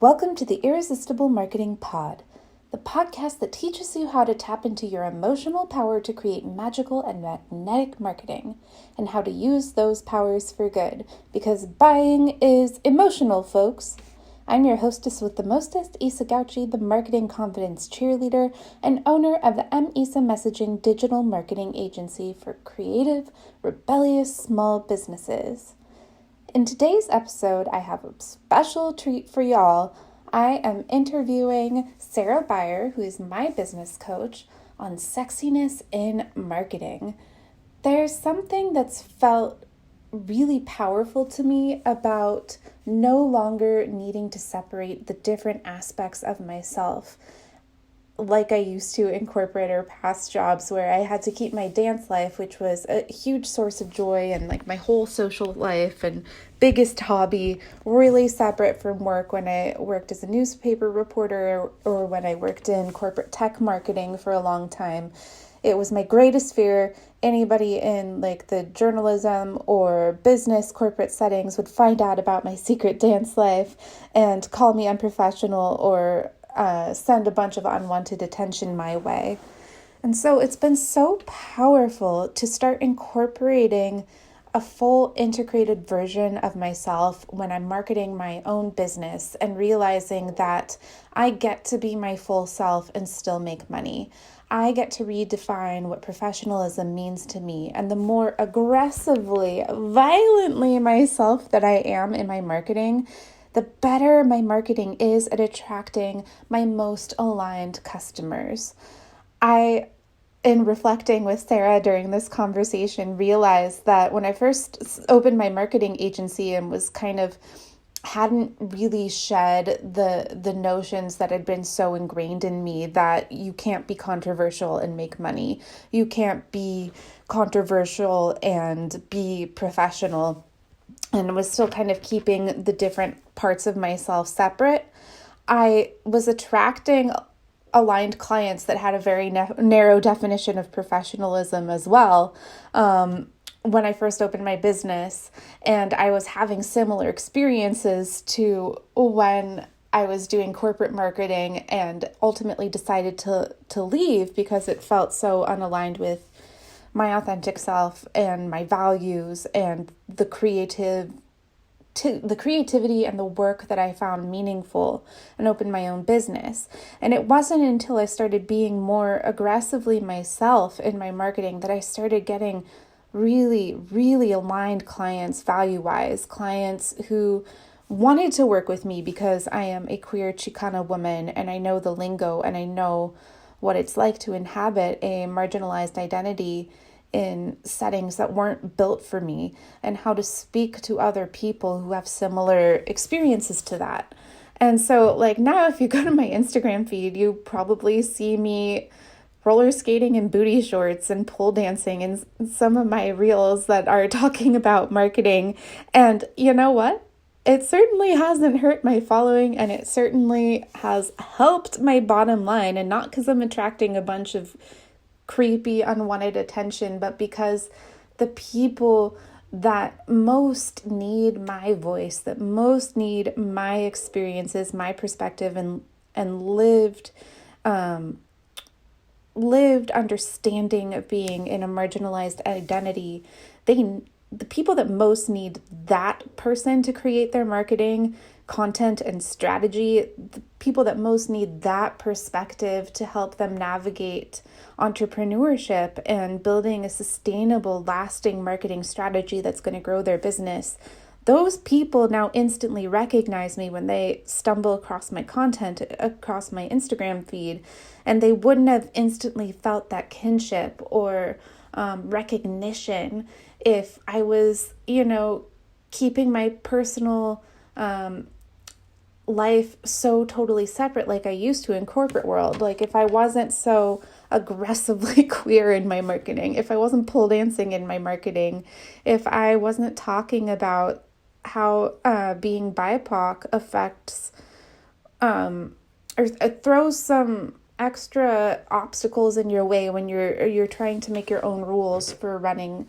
Welcome to the Irresistible Marketing Pod, the podcast that teaches you how to tap into your emotional power to create magical and magnetic marketing, and how to use those powers for good, because buying is emotional, folks. I'm your hostess with the mostest, Isa Gauchi, the marketing confidence cheerleader and owner of the Isa Messaging digital marketing agency for creative, rebellious small businesses. In today's episode, I have a special treat for y'all. I am interviewing Cera Byer, who is my business coach, on sexiness in marketing. There's something that's felt really powerful to me about no longer needing to separate the different aspects of myself like I used to in corporate or past jobs, where I had to keep my dance life, which was a huge source of joy, and like my whole social life and biggest hobby, really separate from work when I worked as a newspaper reporter or when I worked in corporate tech marketing for a long time. It was my greatest fear. Anybody in like the journalism or business corporate settings would find out about my secret dance life and call me unprofessional or send a bunch of unwanted attention my way. And so it's been so powerful to start incorporating a full integrated version of myself when I'm marketing my own business and realizing that I get to be my full self and still make money. I get to redefine what professionalism means to me. And the more aggressively, violently myself that I am in my marketing, the better my marketing is at attracting my most aligned customers. In reflecting with Cera during this conversation, realized that when I first opened my marketing agency and was hadn't really shed the notions that had been so ingrained in me that you can't be controversial and make money. You can't be controversial and be professional, and was still kind of keeping the different parts of myself separate. I was attracting aligned clients that had a very narrow definition of professionalism as well when I first opened my business, and I was having similar experiences to when I was doing corporate marketing and ultimately decided to leave because it felt so unaligned with my authentic self and my values and the creativity and the work that I found meaningful, and opened my own business. And it wasn't until I started being more aggressively myself in my marketing that I started getting really, really aligned clients, value-wise, clients who wanted to work with me because I am a queer Chicana woman and I know the lingo and I know what it's like to inhabit a marginalized identity in settings that weren't built for me, and how to speak to other people who have similar experiences to that. And so now if you go to my Instagram feed, you probably see me roller skating in booty shorts and pole dancing in some of my reels that are talking about marketing. And you know what? It certainly hasn't hurt my following, and it certainly has helped my bottom line, and not because I'm attracting a bunch of creepy, unwanted attention, but because the people that most need my voice, that most need my experiences, my perspective, and lived understanding of being in a marginalized identity, the people that most need that person to create their marketing content and strategy, the people that most need that perspective to help them navigate entrepreneurship and building a sustainable, lasting marketing strategy that's going to grow their business, those people now instantly recognize me when they stumble across my content, across my Instagram feed, and they wouldn't have instantly felt that kinship or recognition if I was, keeping my personal life so totally separate like I used to in corporate world. Like if I wasn't so aggressively queer in my marketing, if I wasn't pole dancing in my marketing, if I wasn't talking about how being BIPOC affects or throws some extra obstacles in your way when you're trying to make your own rules for running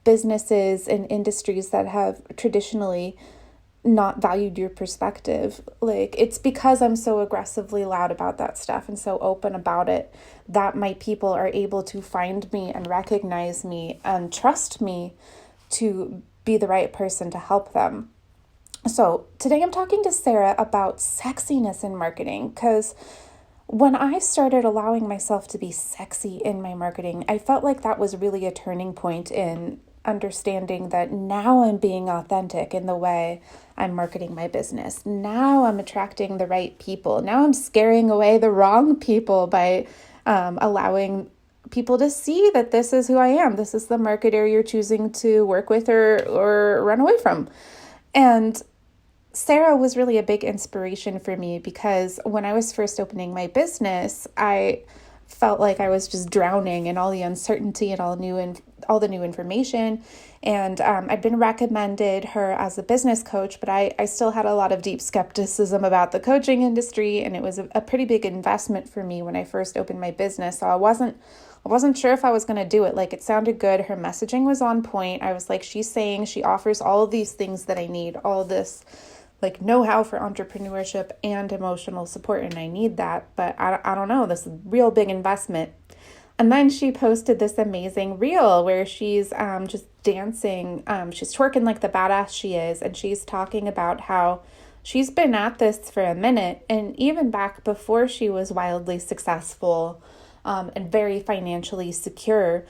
businesses and industries that have traditionally not valued your perspective. Like, it's because I'm so aggressively loud about that stuff and so open about it that my people are able to find me and recognize me and trust me to be the right person to help them. So, today I'm talking to Cera about sexiness in marketing because when I started allowing myself to be sexy in my marketing, I felt like that was really a turning point in understanding that now I'm being authentic in the way I'm marketing my business. Now I'm attracting the right people. Now I'm scaring away the wrong people by allowing people to see that this is who I am. This is the marketer you're choosing to work with or run away from. And Cera was really a big inspiration for me because when I was first opening my business, I felt like I was just drowning in all the uncertainty and all the new information. And I'd been recommended her as a business coach, but I still had a lot of deep skepticism about the coaching industry, and it was a pretty big investment for me when I first opened my business. So I wasn't sure if I was going to do it. Like, it sounded good. Her messaging was on point. I was like, she's saying she offers all of these things that I need, all this like know-how for entrepreneurship and emotional support, and I need that, but I don't know, this is a real big investment. And then she posted this amazing reel where she's just dancing, she's twerking like the badass she is, and she's talking about how she's been at this for a minute, and even back before she was wildly successful and very financially secure,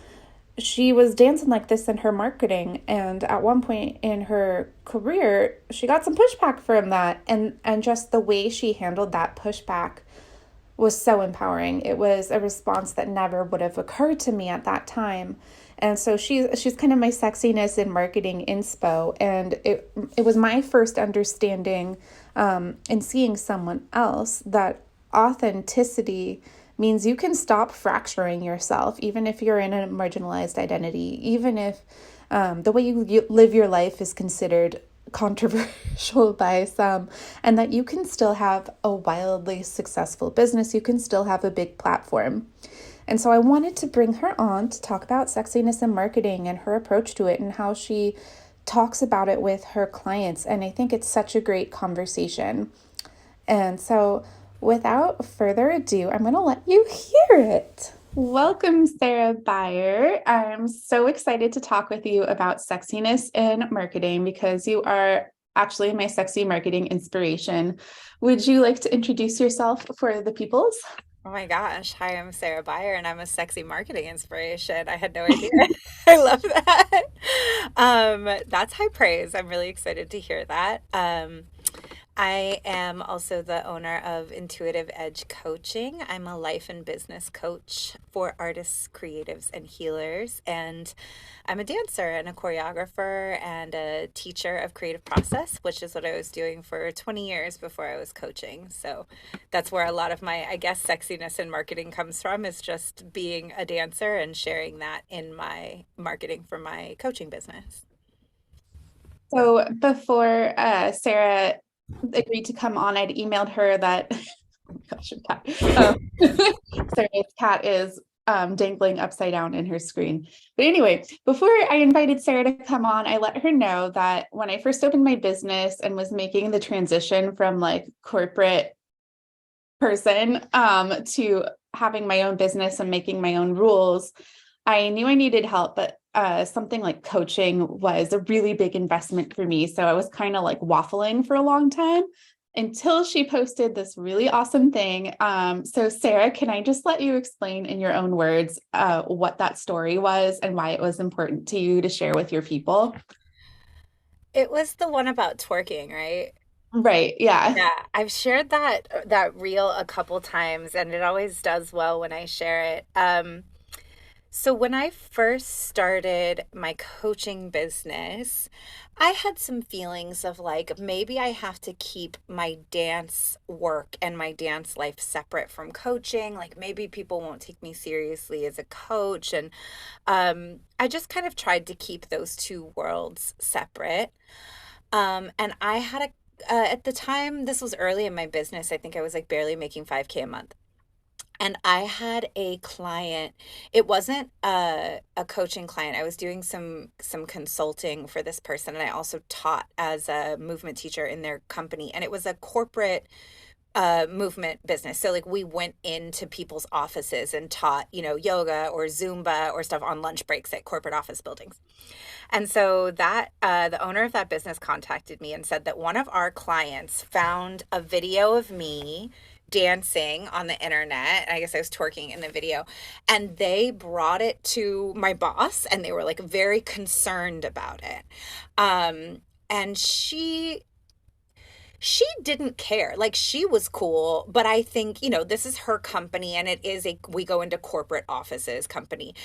she was dancing like this in her marketing, and at one point in her career she got some pushback from that, and just the way she handled that pushback was so empowering. It was a response that never would have occurred to me at that time. And so she's kind of my sexiness in marketing inspo, and it was my first understanding in seeing someone else that authenticity means you can stop fracturing yourself, even if you're in a marginalized identity, even if the way you live your life is considered controversial by some, and that you can still have a wildly successful business, you can still have a big platform. And so I wanted to bring her on to talk about sexiness in marketing and her approach to it and how she talks about it with her clients. And I think it's such a great conversation. And so without further ado, I'm going to let you hear it. Welcome, Cera Byer. I'm so excited to talk with you about sexiness in marketing because you are actually my sexy marketing inspiration. Would you like to introduce yourself for the peoples? Oh my gosh. Hi, I'm Cera Byer and I'm a sexy marketing inspiration. I had no idea. I love that. That's high praise. I'm really excited to hear that. I am also the owner of Intuitive Edge Coaching. I'm a life and business coach for artists, creatives, and healers. And I'm a dancer and a choreographer and a teacher of creative process, which is what I was doing for 20 years before I was coaching. So that's where a lot of my, I guess, sexiness in marketing comes from, is just being a dancer and sharing that in my marketing for my coaching business. So before Cera agreed to come on, I'd emailed her that, oh my gosh, her cat. Cera's cat is dangling upside down in her screen. But anyway, before I invited Cera to come on, I let her know that when I first opened my business and was making the transition from like corporate person to having my own business and making my own rules, I knew I needed help, but something like coaching was a really big investment for me. So I was kind of like waffling for a long time until she posted this really awesome thing. So Cera, can I just let you explain in your own words what that story was and why it was important to you to share with your people? It was the one about twerking, right? Right. Yeah. Yeah, I've shared that reel a couple times and it always does well when I share it. So when I first started my coaching business, I had some feelings of like maybe I have to keep my dance work and my dance life separate from coaching. Like maybe people won't take me seriously as a coach. And I just kind of tried to keep those two worlds separate. And I had at the time, this was early in my business. I think I was like barely making 5K a month. And I had a client. It wasn't a coaching client. I was doing some consulting for this person, and I also taught as a movement teacher in their company. And it was a corporate movement business. So like we went into people's offices and taught, yoga or Zumba or stuff on lunch breaks at corporate office buildings. And so that the owner of that business contacted me and said that one of our clients found a video of me dancing on the internet. I guess I was twerking in the video, and they brought it to my boss, and they were like very concerned about it. And she didn't care. Like she was cool, but I think, this is her company, and it is we go into corporate offices company.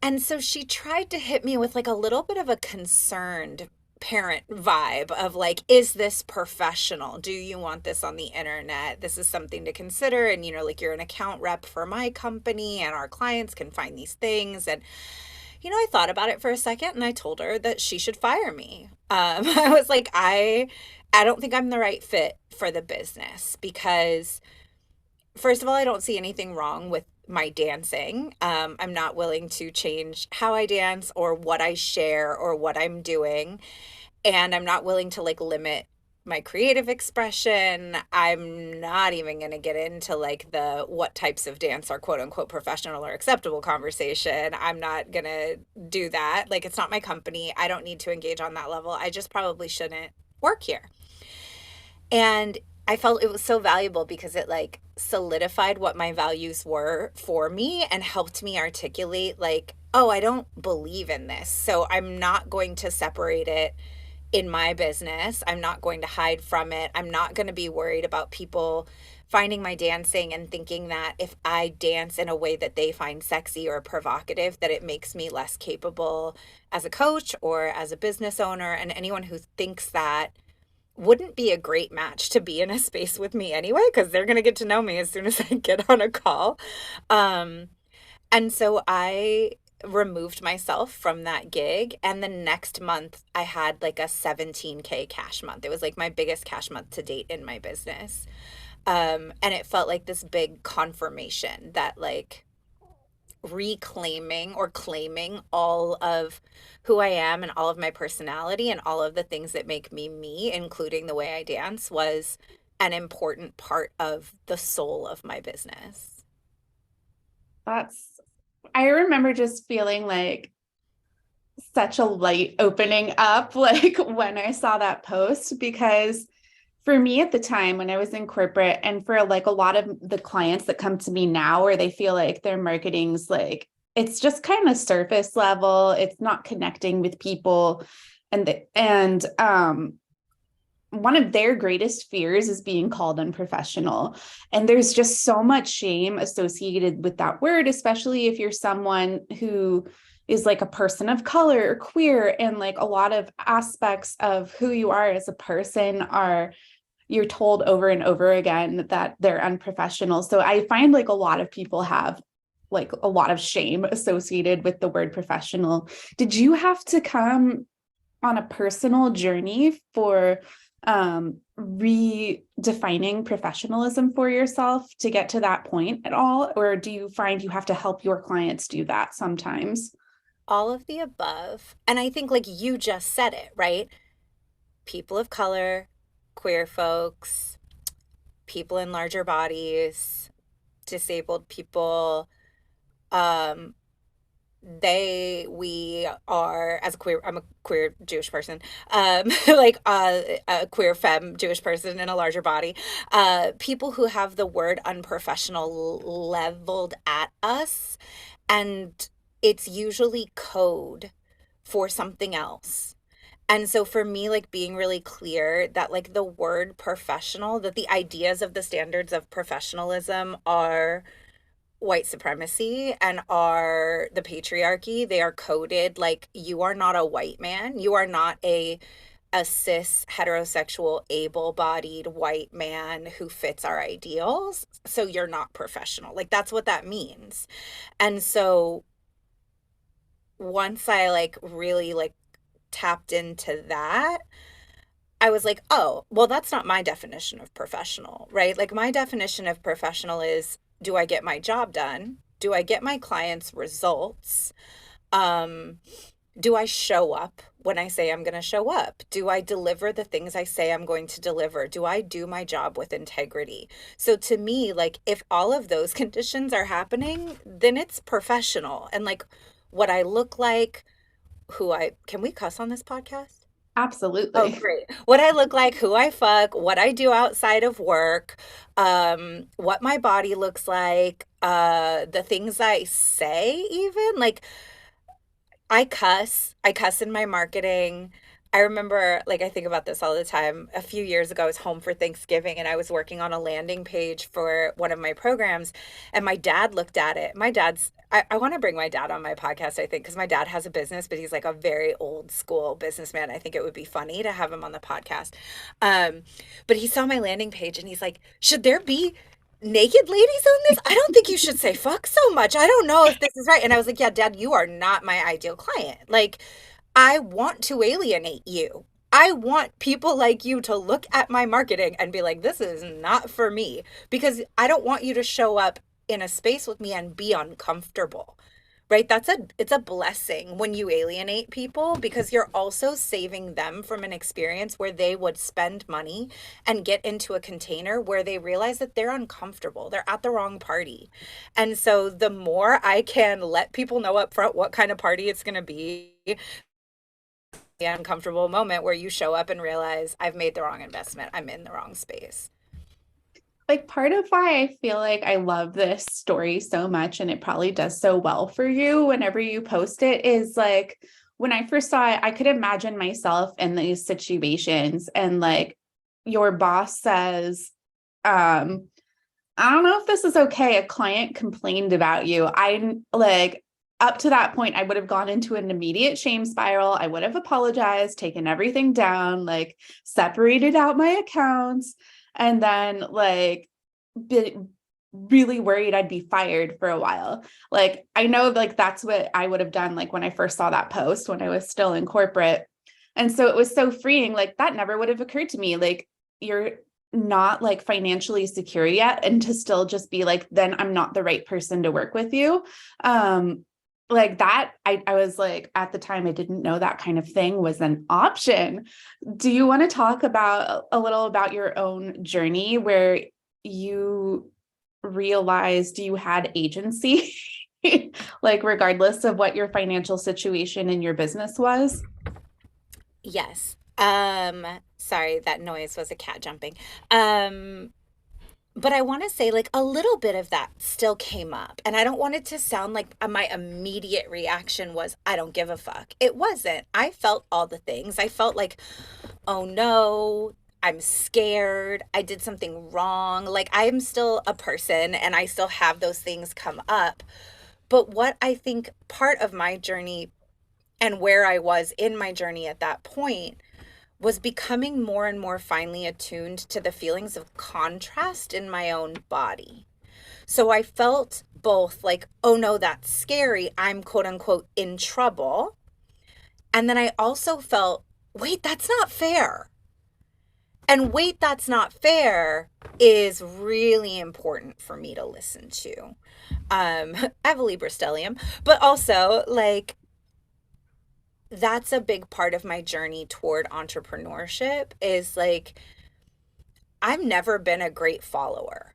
And so she tried to hit me with like a little bit of a concerned parent vibe of like, is this professional? Do you want this on the internet? This is something to consider. And, like you're an account rep for my company and our clients can find these things. And, I thought about it for a second and I told her that she should fire me. I was like, I don't think I'm the right fit for the business because first of all, I don't see anything wrong with my dancing. I'm not willing to change how I dance or what I share or what I'm doing. And I'm not willing to like limit my creative expression. I'm not even going to get into like the what types of dance are quote unquote professional or acceptable conversation. I'm not going to do that. Like, it's not my company. I don't need to engage on that level. I just probably shouldn't work here. And I felt it was so valuable because it like solidified what my values were for me and helped me articulate like, oh, I don't believe in this. So I'm not going to separate it in my business. I'm not going to hide from it. I'm not going to be worried about people finding my dancing and thinking that if I dance in a way that they find sexy or provocative, that it makes me less capable as a coach or as a business owner. And anyone who thinks that wouldn't be a great match to be in a space with me anyway, because they're going to get to know me as soon as I get on a call. Um, and so I removed myself from that gig. And the next month, I had like a 17K cash month. It was like my biggest cash month to date in my business. And it felt like this big confirmation that like reclaiming or claiming all of who I am and all of my personality and all of the things that make me me, including the way I dance, was an important part of the soul of my business. That's, I remember just feeling like such a light opening up, like when I saw that post, because for me at the time when I was in corporate and for like a lot of the clients that come to me now where they feel like their marketing's like, it's just kind of surface level, it's not connecting with people. And one of their greatest fears is being called unprofessional. And there's just so much shame associated with that word, especially if you're someone who is like a person of color or queer, and like a lot of aspects of who you are as a person are, you're told over and over again that they're unprofessional. So I find like a lot of people have like a lot of shame associated with the word professional. Did you have to come on a personal journey for redefining professionalism for yourself to get to that point at all? Or do you find you have to help your clients do that sometimes? All of the above. And I think, like you just said it, right? People of color, queer folks, people in larger bodies, disabled people, um, we are, as a queer, I'm a queer Jewish person, like a queer femme Jewish person in a larger body, people who have the word unprofessional leveled at us, and it's usually code for something else. And so for me, like being really clear that like the word professional, that the ideas of the standards of professionalism are white supremacy and are the patriarchy. They are coded like you are not a white man. You are not a cis heterosexual able-bodied white man who fits our ideals. So you're not professional. Like that's what that means. And so once I like really like tapped into that, I was like, oh, well, that's not my definition of professional, right? Like my definition of professional is Do I get my job done? Do I get my clients results? Um, do I show up when I say I'm going to show up? Do I deliver the things I say I'm going to deliver? Do I do my job with integrity? So to me, like if all of those conditions are happening, then it's professional. And like what I look like, can we cuss on this podcast? Oh, Absolutely. great. What I look like, who I fuck, what I do outside of work, what my body looks like, the things I say even, like I cuss. I cuss in my marketing. I remember, like, I think about this all the time. A few years ago, I was home for Thanksgiving and I was working on a landing page for one of my programs. And my dad looked at it. I want to bring my dad on my podcast, I think, because my dad has a business, but he's like a very old school businessman. I think it would be funny to have him on the podcast. Um, but he saw my landing page and he's like, should there be naked ladies on this? I don't think you should say fuck so much. I don't know if this is right. And I was like, yeah, Dad, you are not my ideal client. Like, I want to alienate you. I want people like you to look at my marketing and be like, this is not for me because I don't want you to show up in a space with me and be uncomfortable. Right? It's a blessing when you alienate people because you're also saving them from an experience where they would spend money and get into a container where they realize that they're uncomfortable. They're at the wrong party. And so the more I can let people know up front what kind of party it's going to be, the uncomfortable moment where you show up and realize I've made the wrong investment. I'm in the wrong space. Like part of why I feel like I love this story so much, and it probably does so well for you whenever you post it, is like when I first saw it, I could imagine myself in these situations and like your boss says, I don't know if this is okay. A client complained about you. I like up to that point, I would have gone into an immediate shame spiral. I would have apologized, taken everything down, like separated out my accounts, and then like been really worried I'd be fired for a while. Like I know like that's what I would have done like when I first saw that post when I was still in corporate. And so it was so freeing. Like that never would have occurred to me. Like you're not like financially secure yet, and to still just be like, then I'm not the right person to work with you. Like that, I was like, at the time, I didn't know that kind of thing was an option. Do you want to talk about a little about your own journey where you realized you had agency, like regardless of what your financial situation in your business was? Yes. Sorry, that noise was a cat jumping. Um, but I want to say like a little bit of that still came up. And I don't want it to sound like my immediate reaction was, I don't give a fuck. It wasn't. I felt all the things. I felt like, oh no, I'm scared. I did something wrong. Like I am still a person and I still have those things come up. But what I think part of my journey and where I was in my journey at that point was becoming more and more finely attuned to the feelings of contrast in my own body. So I felt both like, oh no, that's scary. I'm quote unquote in trouble. And then I also felt, wait, that's not fair. And wait, that's not fair is really important for me to listen to. I have a Libra stellium, but also like that's a big part of my journey toward entrepreneurship is like I've never been a great follower.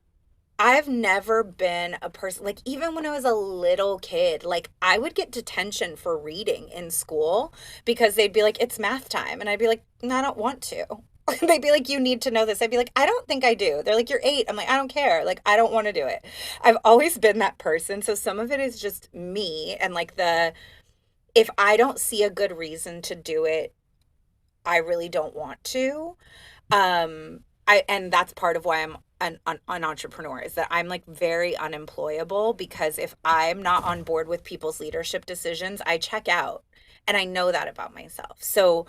I've never been a person like even when I was a little kid, like I would get detention for reading in school because they'd be like, it's math time. And I'd be like, no, I don't want to. They'd be like, you need to know this. I'd be like, I don't think I do. They're like, you're 8. I'm like, I don't care. Like, I don't want to do it. I've always been that person. So some of it is just me and like if I don't see a good reason to do it, I really don't want to. And that's part of why I'm an entrepreneur is that I'm like very unemployable because if I'm not on board with people's leadership decisions, I check out. And I know that about myself. So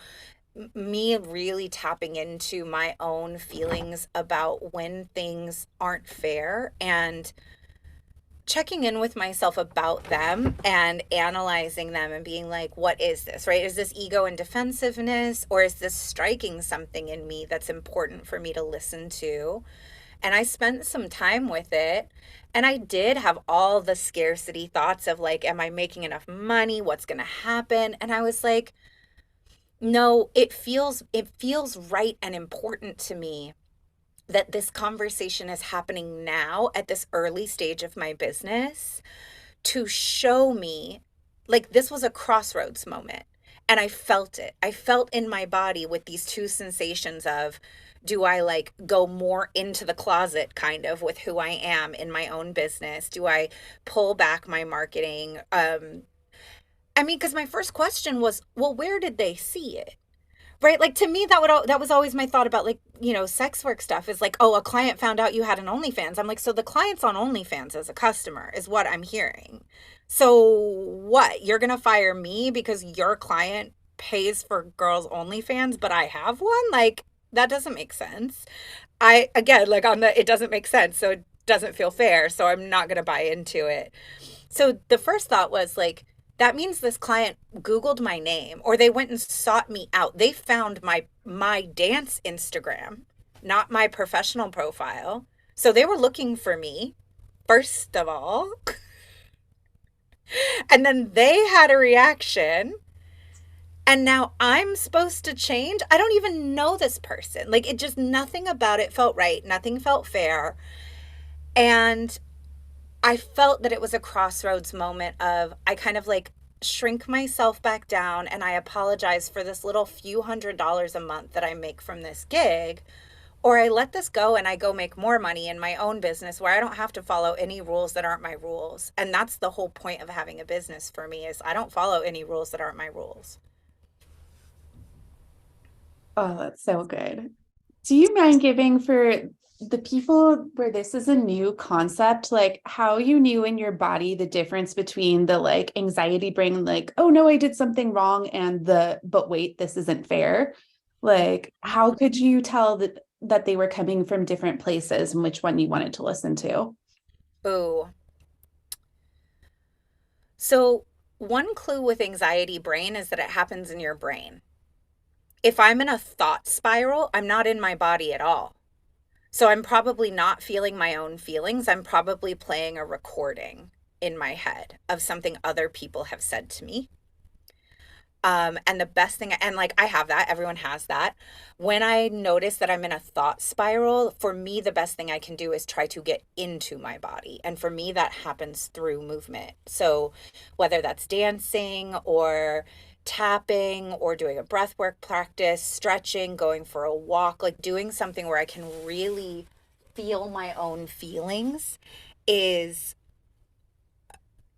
me really tapping into my own feelings about when things aren't fair and checking in with myself about them and analyzing them and being like, what is this, right? Is this ego and defensiveness, or is this striking something in me that's important for me to listen to? And I spent some time with it. And I did have all the scarcity thoughts of like, am I making enough money? What's going to happen? And I was like, no, it feels right and important to me that this conversation is happening now at this early stage of my business to show me like this was a crossroads moment. And I felt it. I felt in my body with these two sensations of, do I like go more into the closet kind of with who I am in my own business? Do I pull back my marketing? I mean, because my first question was, well, where did they see it? Right? Like to me, that was always my thought about like, sex work stuff is like, oh, a client found out you had an OnlyFans. I'm like, so the client's on OnlyFans as a customer is what I'm hearing. So what? You're gonna fire me because your client pays for girls' OnlyFans, but I have one? Like, that doesn't make sense. I again, like on the it doesn't make sense, so it doesn't feel fair, so I'm not gonna buy into it. So the first thought was like, that means this client Googled my name or they went and sought me out. They found my dance Instagram, not my professional profile. So they were looking for me, first of all. And then they had a reaction. And now I'm supposed to change. I don't even know this person. Like it just nothing about it felt right. Nothing felt fair. And I felt that it was a crossroads moment of I kind of like shrink myself back down and I apologize for this little few $100s a month that I make from this gig. Or I let this go and I go make more money in my own business where I don't have to follow any rules that aren't my rules. And that's the whole point of having a business for me is I don't follow any rules that aren't my rules. Oh, that's so good. Do you mind giving for the people where this is a new concept, like how you knew in your body the difference between the like anxiety brain, like, oh no, I did something wrong, and the, but wait, this isn't fair. Like, how could you tell that they were coming from different places and which one you wanted to listen to? Ooh. So one clue with anxiety brain is that it happens in your brain. If I'm in a thought spiral, I'm not in my body at all. So I'm probably not feeling my own feelings. I'm probably playing a recording in my head of something other people have said to me. And the best thing, and like I have that, everyone has that. When I notice that I'm in a thought spiral, for me, the best thing I can do is try to get into my body. And for me, that happens through movement. So whether that's dancing or tapping or doing a breath work practice, stretching, going for a walk, like doing something where I can really feel my own feelings is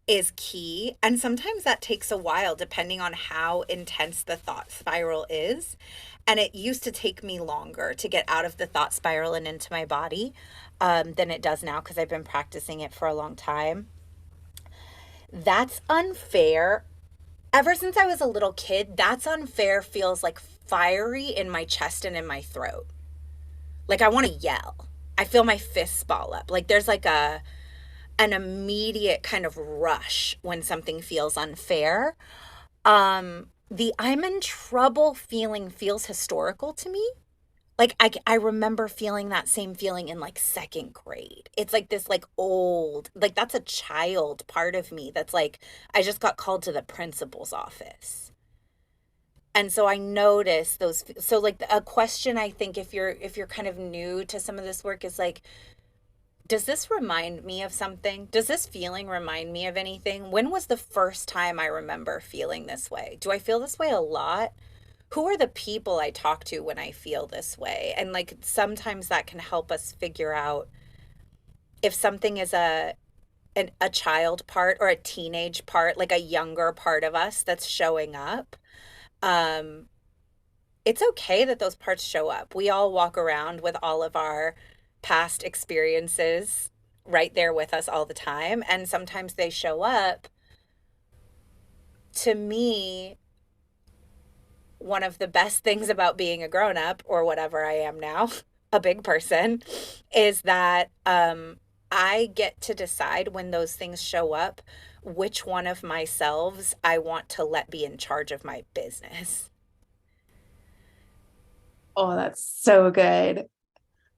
is key. And sometimes that takes a while depending on how intense the thought spiral is. And it used to take me longer to get out of the thought spiral and into my body than it does now because I've been practicing it for a long time. That's unfair. Ever since I was a little kid, that's unfair feels like fiery in my chest and in my throat. Like I want to yell. I feel my fists ball up. Like there's like a an immediate kind of rush when something feels unfair. The I'm in trouble feeling feels historical to me. Like I remember feeling that same feeling in like second grade. It's like this like old, like that's a child part of me that's like I just got called to the principal's office. And so I notice those so like a question I think if you're kind of new to some of this work is like does this remind me of something? Does this feeling remind me of anything? When was the first time I remember feeling this way? Do I feel this way a lot? Who are the people I talk to when I feel this way? And like sometimes that can help us figure out if something is a child part or a teenage part, like a younger part of us that's showing up. Um, it's okay that those parts show up. We all walk around with all of our past experiences right there with us all the time. And sometimes they show up. To me, one of the best things about being a grown up or whatever I am now, a big person, is that I get to decide when those things show up, which one of myselves I want to let be in charge of my business. Oh, that's so good.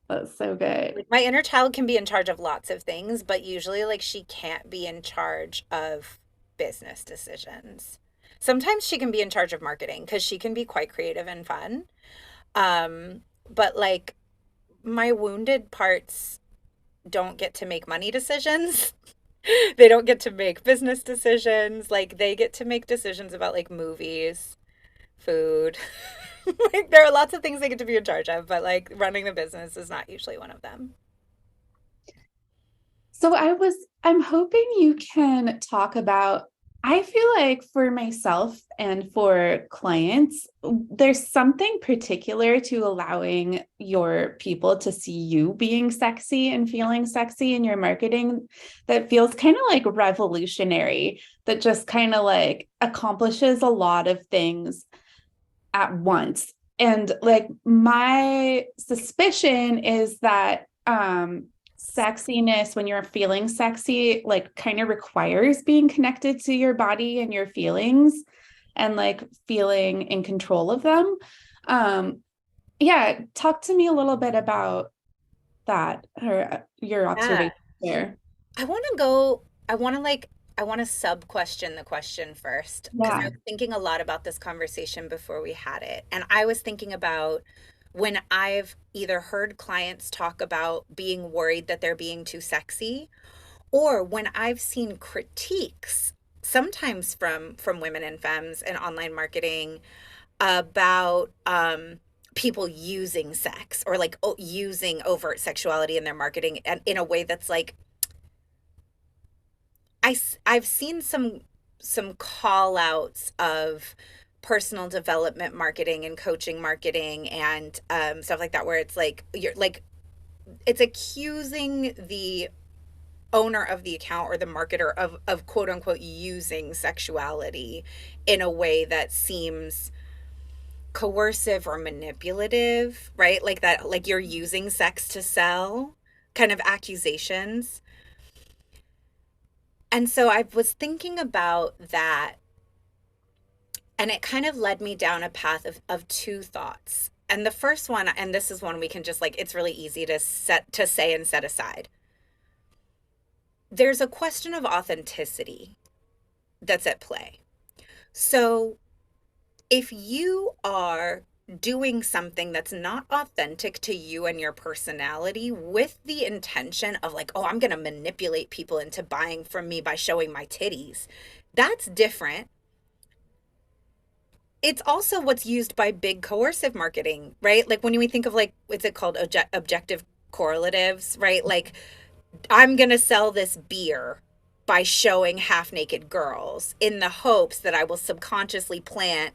That's so good. Like my inner child can be in charge of lots of things, but usually like she can't be in charge of business decisions. Sometimes she can be in charge of marketing because she can be quite creative and fun. But like my wounded parts don't get to make money decisions. They don't get to make business decisions. Like they get to make decisions about like movies, food. Like there are lots of things they get to be in charge of, but like running the business is not usually one of them. So I'm hoping you can talk about, I feel like for myself and for clients, there's something particular to allowing your people to see you being sexy and feeling sexy in your marketing that feels kind of like revolutionary, that just kind of like accomplishes a lot of things at once. And like my suspicion is that sexiness, when you're feeling sexy, like kind of requires being connected to your body and your feelings and like feeling in control of them. Um yeah, talk to me a little bit about that or your Yeah. observation there. I want to go, I want to like, I want to sub question the question first because I Yeah. was thinking a lot about this conversation before we had it. And I was thinking about when I've either heard clients talk about being worried that they're being too sexy, or when I've seen critiques, sometimes from women and femmes in online marketing about people using sex or like using overt sexuality in their marketing and in a way that's like I've seen some call outs of personal development marketing and coaching marketing and stuff like that where it's like you're like it's accusing the owner of the account or the marketer of quote unquote using sexuality in a way that seems coercive or manipulative, right? Like that, like you're using sex to sell kind of accusations. And so I was thinking about that, and it kind of led me down a path of two thoughts. And the first one, and this is one we can just like, it's really easy to say and set aside. There's a question of authenticity that's at play. So if you are doing something that's not authentic to you and your personality with the intention of like, oh, I'm going to manipulate people into buying from me by showing my titties, that's different. It's also what's used by big coercive marketing, right? Like when we think of like, what's it called? Objective correlatives, right? Like I'm going to sell this beer by showing half naked girls in the hopes that I will subconsciously plant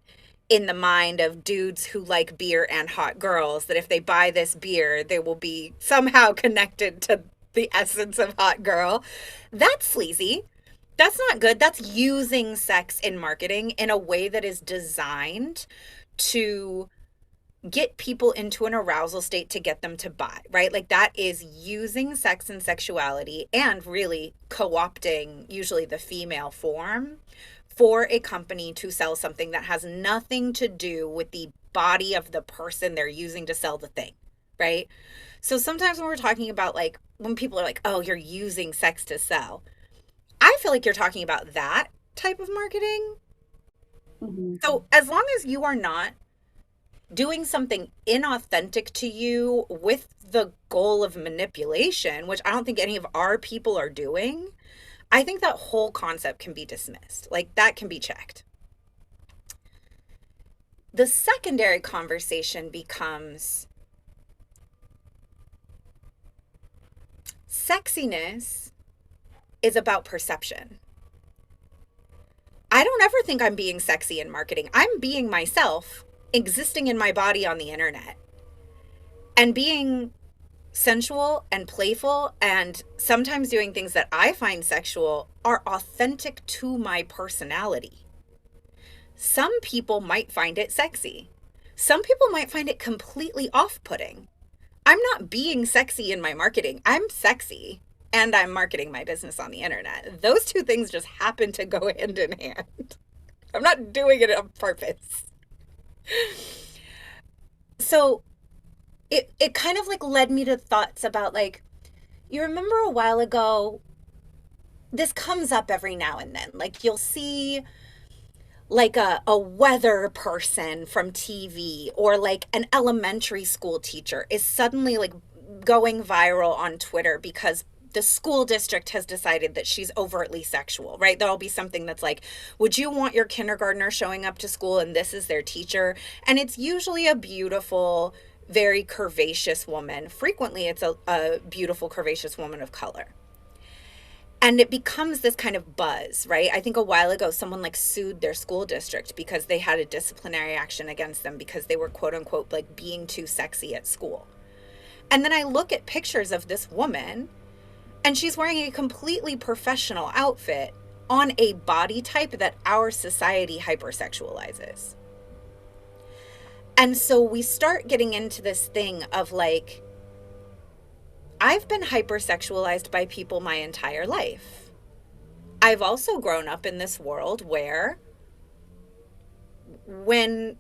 in the mind of dudes who like beer and hot girls that if they buy this beer, they will be somehow connected to the essence of hot girl. That's sleazy. That's not good. That's using sex in marketing in a way that is designed to get people into an arousal state to get them to buy, right? Like that is using sex and sexuality and really co-opting usually the female form for a company to sell something that has nothing to do with the body of the person they're using to sell the thing, right? So sometimes when we're talking about like when people are like, "Oh, you're using sex to sell." I feel like you're talking about that type of marketing. Mhm. So as long as you are not doing something inauthentic to you with the goal of manipulation, which I don't think any of our people are doing, I think that whole concept can be dismissed. Like that can be checked. The secondary conversation becomes sexiness is about perception. I don't ever think I'm being sexy in marketing. I'm being myself, existing in my body on the internet and being sensual and playful and sometimes doing things that I find sexual are authentic to my personality. Some people might find it sexy. Some people might find it completely off putting. I'm not being sexy in my marketing. I'm sexy and I'm marketing my business on the internet. Those two things just happen to go hand in hand. I'm not doing it on purpose. So it kind of like led me to thoughts about like, you remember a while ago, this comes up every now and then. Like you'll see like a weather person from TV, or like an elementary school teacher is suddenly like going viral on Twitter because the school district has decided that she's overtly sexual, right? There'll be something that's like, would you want your kindergartner showing up to school and this is their teacher? And it's usually a beautiful, very curvaceous woman. Frequently, it's a beautiful, curvaceous woman of color. And it becomes this kind of buzz, right? I think a while ago, someone like sued their school district because they had a disciplinary action against them because they were quote unquote like being too sexy at school. And then I look at pictures of this woman and she's wearing a completely professional outfit on a body type that our society hypersexualizes. And so we start getting into this thing of like, I've been hypersexualized by people my entire life. I've also grown up in this world where when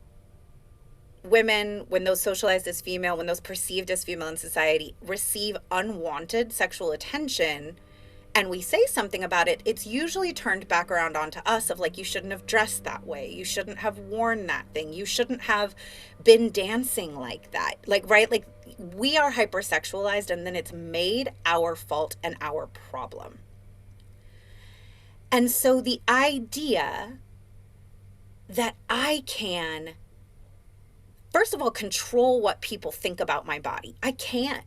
women, when those socialized as female, when those perceived as female in society receive unwanted sexual attention and we say something about it, it's usually turned back around onto us of like, you shouldn't have dressed that way. You shouldn't have worn that thing. You shouldn't have been dancing like that. Like, right? Like we are hypersexualized and then it's made our fault and our problem. And so the idea that I can, first of all, control what people think about my body. I can't.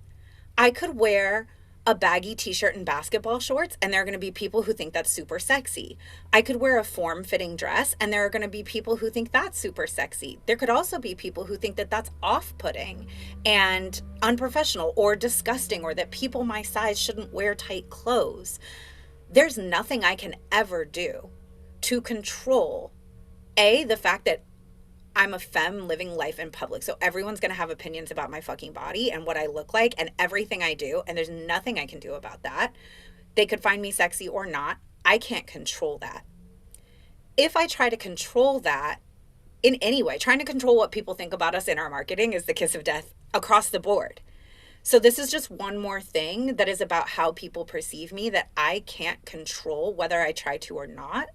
I could wear a baggy t-shirt and basketball shorts and there are going to be people who think that's super sexy. I could wear a form-fitting dress and there are going to be people who think that's super sexy. There could also be people who think that that's off-putting and unprofessional or disgusting, or that people my size shouldn't wear tight clothes. There's nothing I can ever do to control the fact that I'm a femme living life in public. So everyone's going to have opinions about my fucking body and what I look like and everything I do. And there's nothing I can do about that. They could find me sexy or not. I can't control that. If I try to control that in any way, trying to control what people think about us in our marketing is the kiss of death across the board. So this is just one more thing that is about how people perceive me that I can't control whether I try to or not.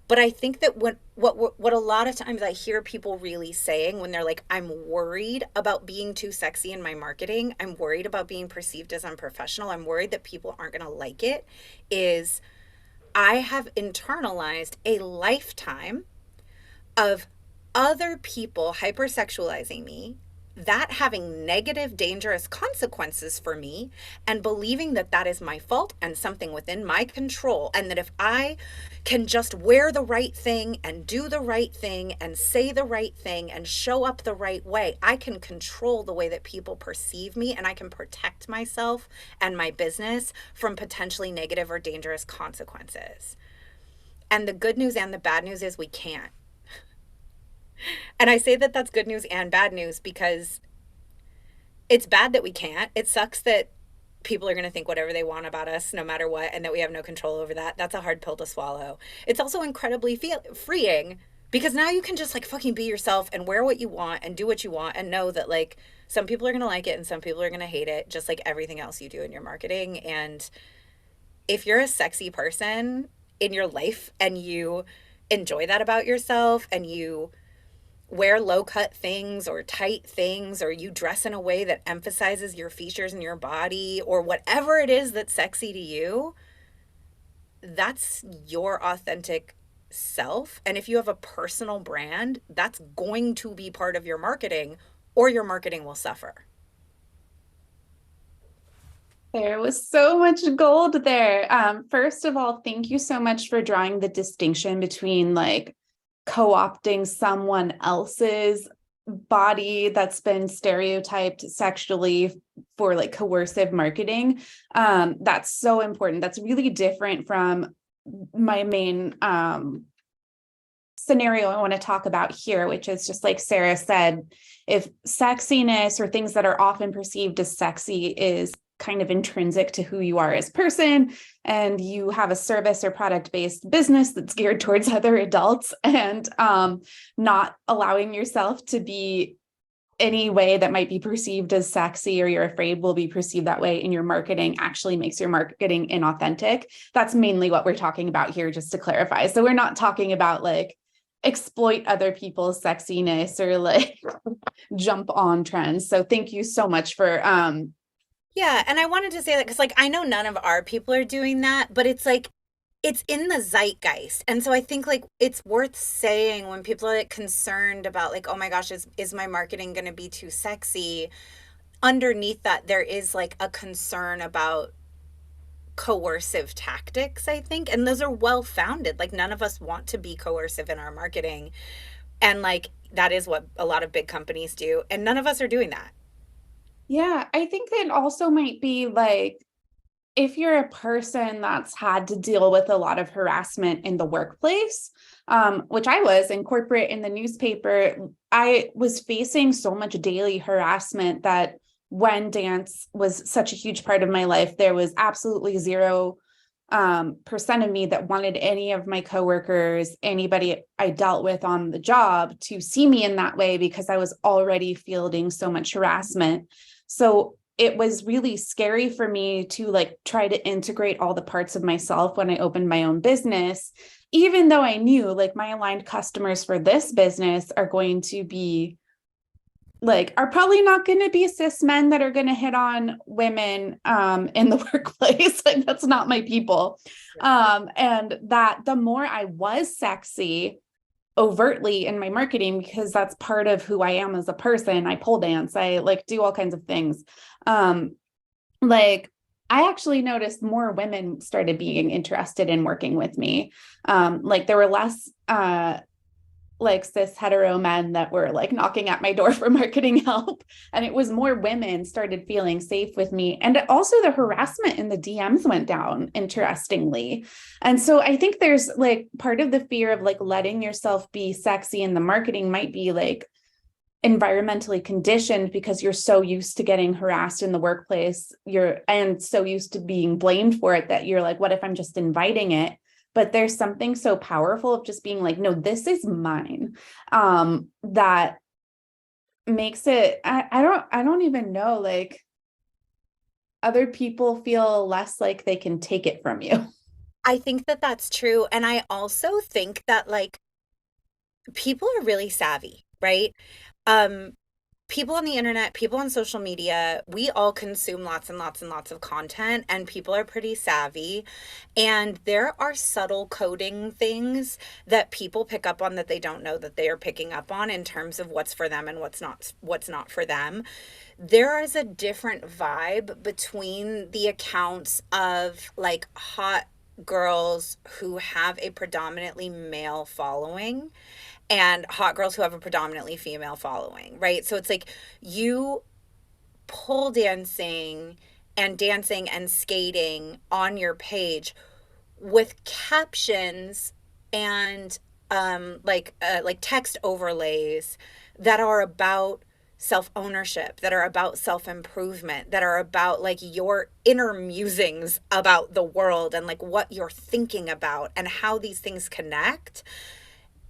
But I think that what a lot of times I hear people really saying when they're like, I'm worried about being too sexy in my marketing, I'm worried about being perceived as unprofessional, I'm worried that people aren't going to like it, is I have internalized a lifetime of other people hypersexualizing me, that having negative, dangerous consequences for me, and believing that that is my fault and something within my control, and that if I can just wear the right thing and do the right thing and say the right thing and show up the right way, I can control the way that people perceive me and I can protect myself and my business from potentially negative or dangerous consequences. And the good news and the bad news is we can't. And I say that that's good news and bad news because it's bad that we can't. It sucks that people are going to think whatever they want about us no matter what, and that we have no control over that. That's a hard pill to swallow. It's also incredibly freeing because now you can just like fucking be yourself and wear what you want and do what you want and know that like some people are going to like it and some people are going to hate it, just like everything else you do in your marketing. And if you're a sexy person in your life and you enjoy that about yourself and you wear low cut things or tight things, or you dress in a way that emphasizes your features and your body, or whatever it is that's sexy to you, that's your authentic self. And if you have a personal brand, that's going to be part of your marketing, or your marketing will suffer. There was so much gold there. First of all, thank you so much for drawing the distinction between like co-opting someone else's body that's been stereotyped sexually for like coercive marketing. That's so important. That's really different from my main scenario I want to talk about here, which is just like Cera said, if sexiness or things that are often perceived as sexy is kind of intrinsic to who you are as a person, and you have a service or product-based business that's geared towards other adults, and not allowing yourself to be any way that might be perceived as sexy or you're afraid will be perceived that way in your marketing actually makes your marketing inauthentic. That's mainly what we're talking about here, just to clarify. So we're not talking about like exploit other people's sexiness or like jump on trends. So thank you so much for Yeah, and I wanted to say that because, like, I know none of our people are doing that, but it's like it's in the zeitgeist. And so I think like it's worth saying when people are like concerned about like, oh my gosh, is my marketing going to be too sexy? Underneath that, there is like a concern about coercive tactics, I think. And those are well founded. Like, none of us want to be coercive in our marketing. And like, that is what a lot of big companies do. And none of us are doing that. yeah, I think that also might be like if you're a person that's had to deal with a lot of harassment in the workplace, which I was in corporate in the newspaper, I was facing so much daily harassment that when dance was such a huge part of my life, there was absolutely 0% of me that wanted any of my coworkers, anybody I dealt with on the job to see me in that way because I was already fielding so much harassment. So it was really scary for me to like try to integrate all the parts of myself when I opened my own business, even though I knew like my aligned customers for this business are going to be like are probably not going to be cis men that are going to hit on women in the workplace. Like that's not my people. And that the more I was sexy overtly in my marketing, because that's part of who I am as a person, I pole dance, I like do all kinds of things. um like I actually noticed more women started being interested in working with me. Like there were less like cis hetero men that were like knocking at my door for marketing help. And it was more women started feeling safe with me. And also the harassment in the DMs went down, interestingly. And so I think there's like part of the fear of like letting yourself be sexy in the marketing might be like environmentally conditioned because you're so used to getting harassed in the workplace, you're and so used to being blamed for it that you're like, what if I'm just inviting it? But there's something so powerful of just being like, no, this is mine. That makes it, I don't even know, like other people feel less like they can take it from you. I think that that's true. And I also think that like people are really savvy, right? Um, People on the internet, people on social media, we all consume lots and lots and lots of content, and people are pretty savvy. And there are subtle coding things that people pick up on that they don't know that they are picking up on in terms of what's for them and what's not for them. There is a different vibe between the accounts of like hot girls who have a predominantly male following and hot girls who have a predominantly female following, right? So it's like you pole dancing and skating on your page with captions and like text overlays that are about self-ownership, that are about self-improvement, that are about like your inner musings about the world and like what you're thinking about and how these things connect.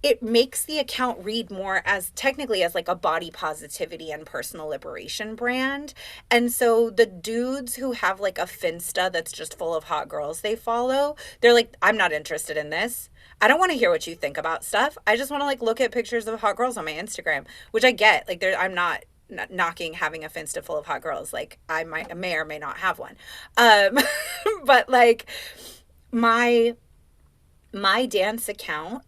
It makes the account read more as technically as like a body positivity and personal liberation brand. And so the dudes who have like a Finsta that's just full of hot girls they follow, they're like, I'm not interested in this. I don't want to hear what you think about stuff. I just want to like look at pictures of hot girls on my Instagram, which I get. Like there, I'm not knocking having a Finsta full of hot girls. Like I may or may not have one. Um, but like my my dance account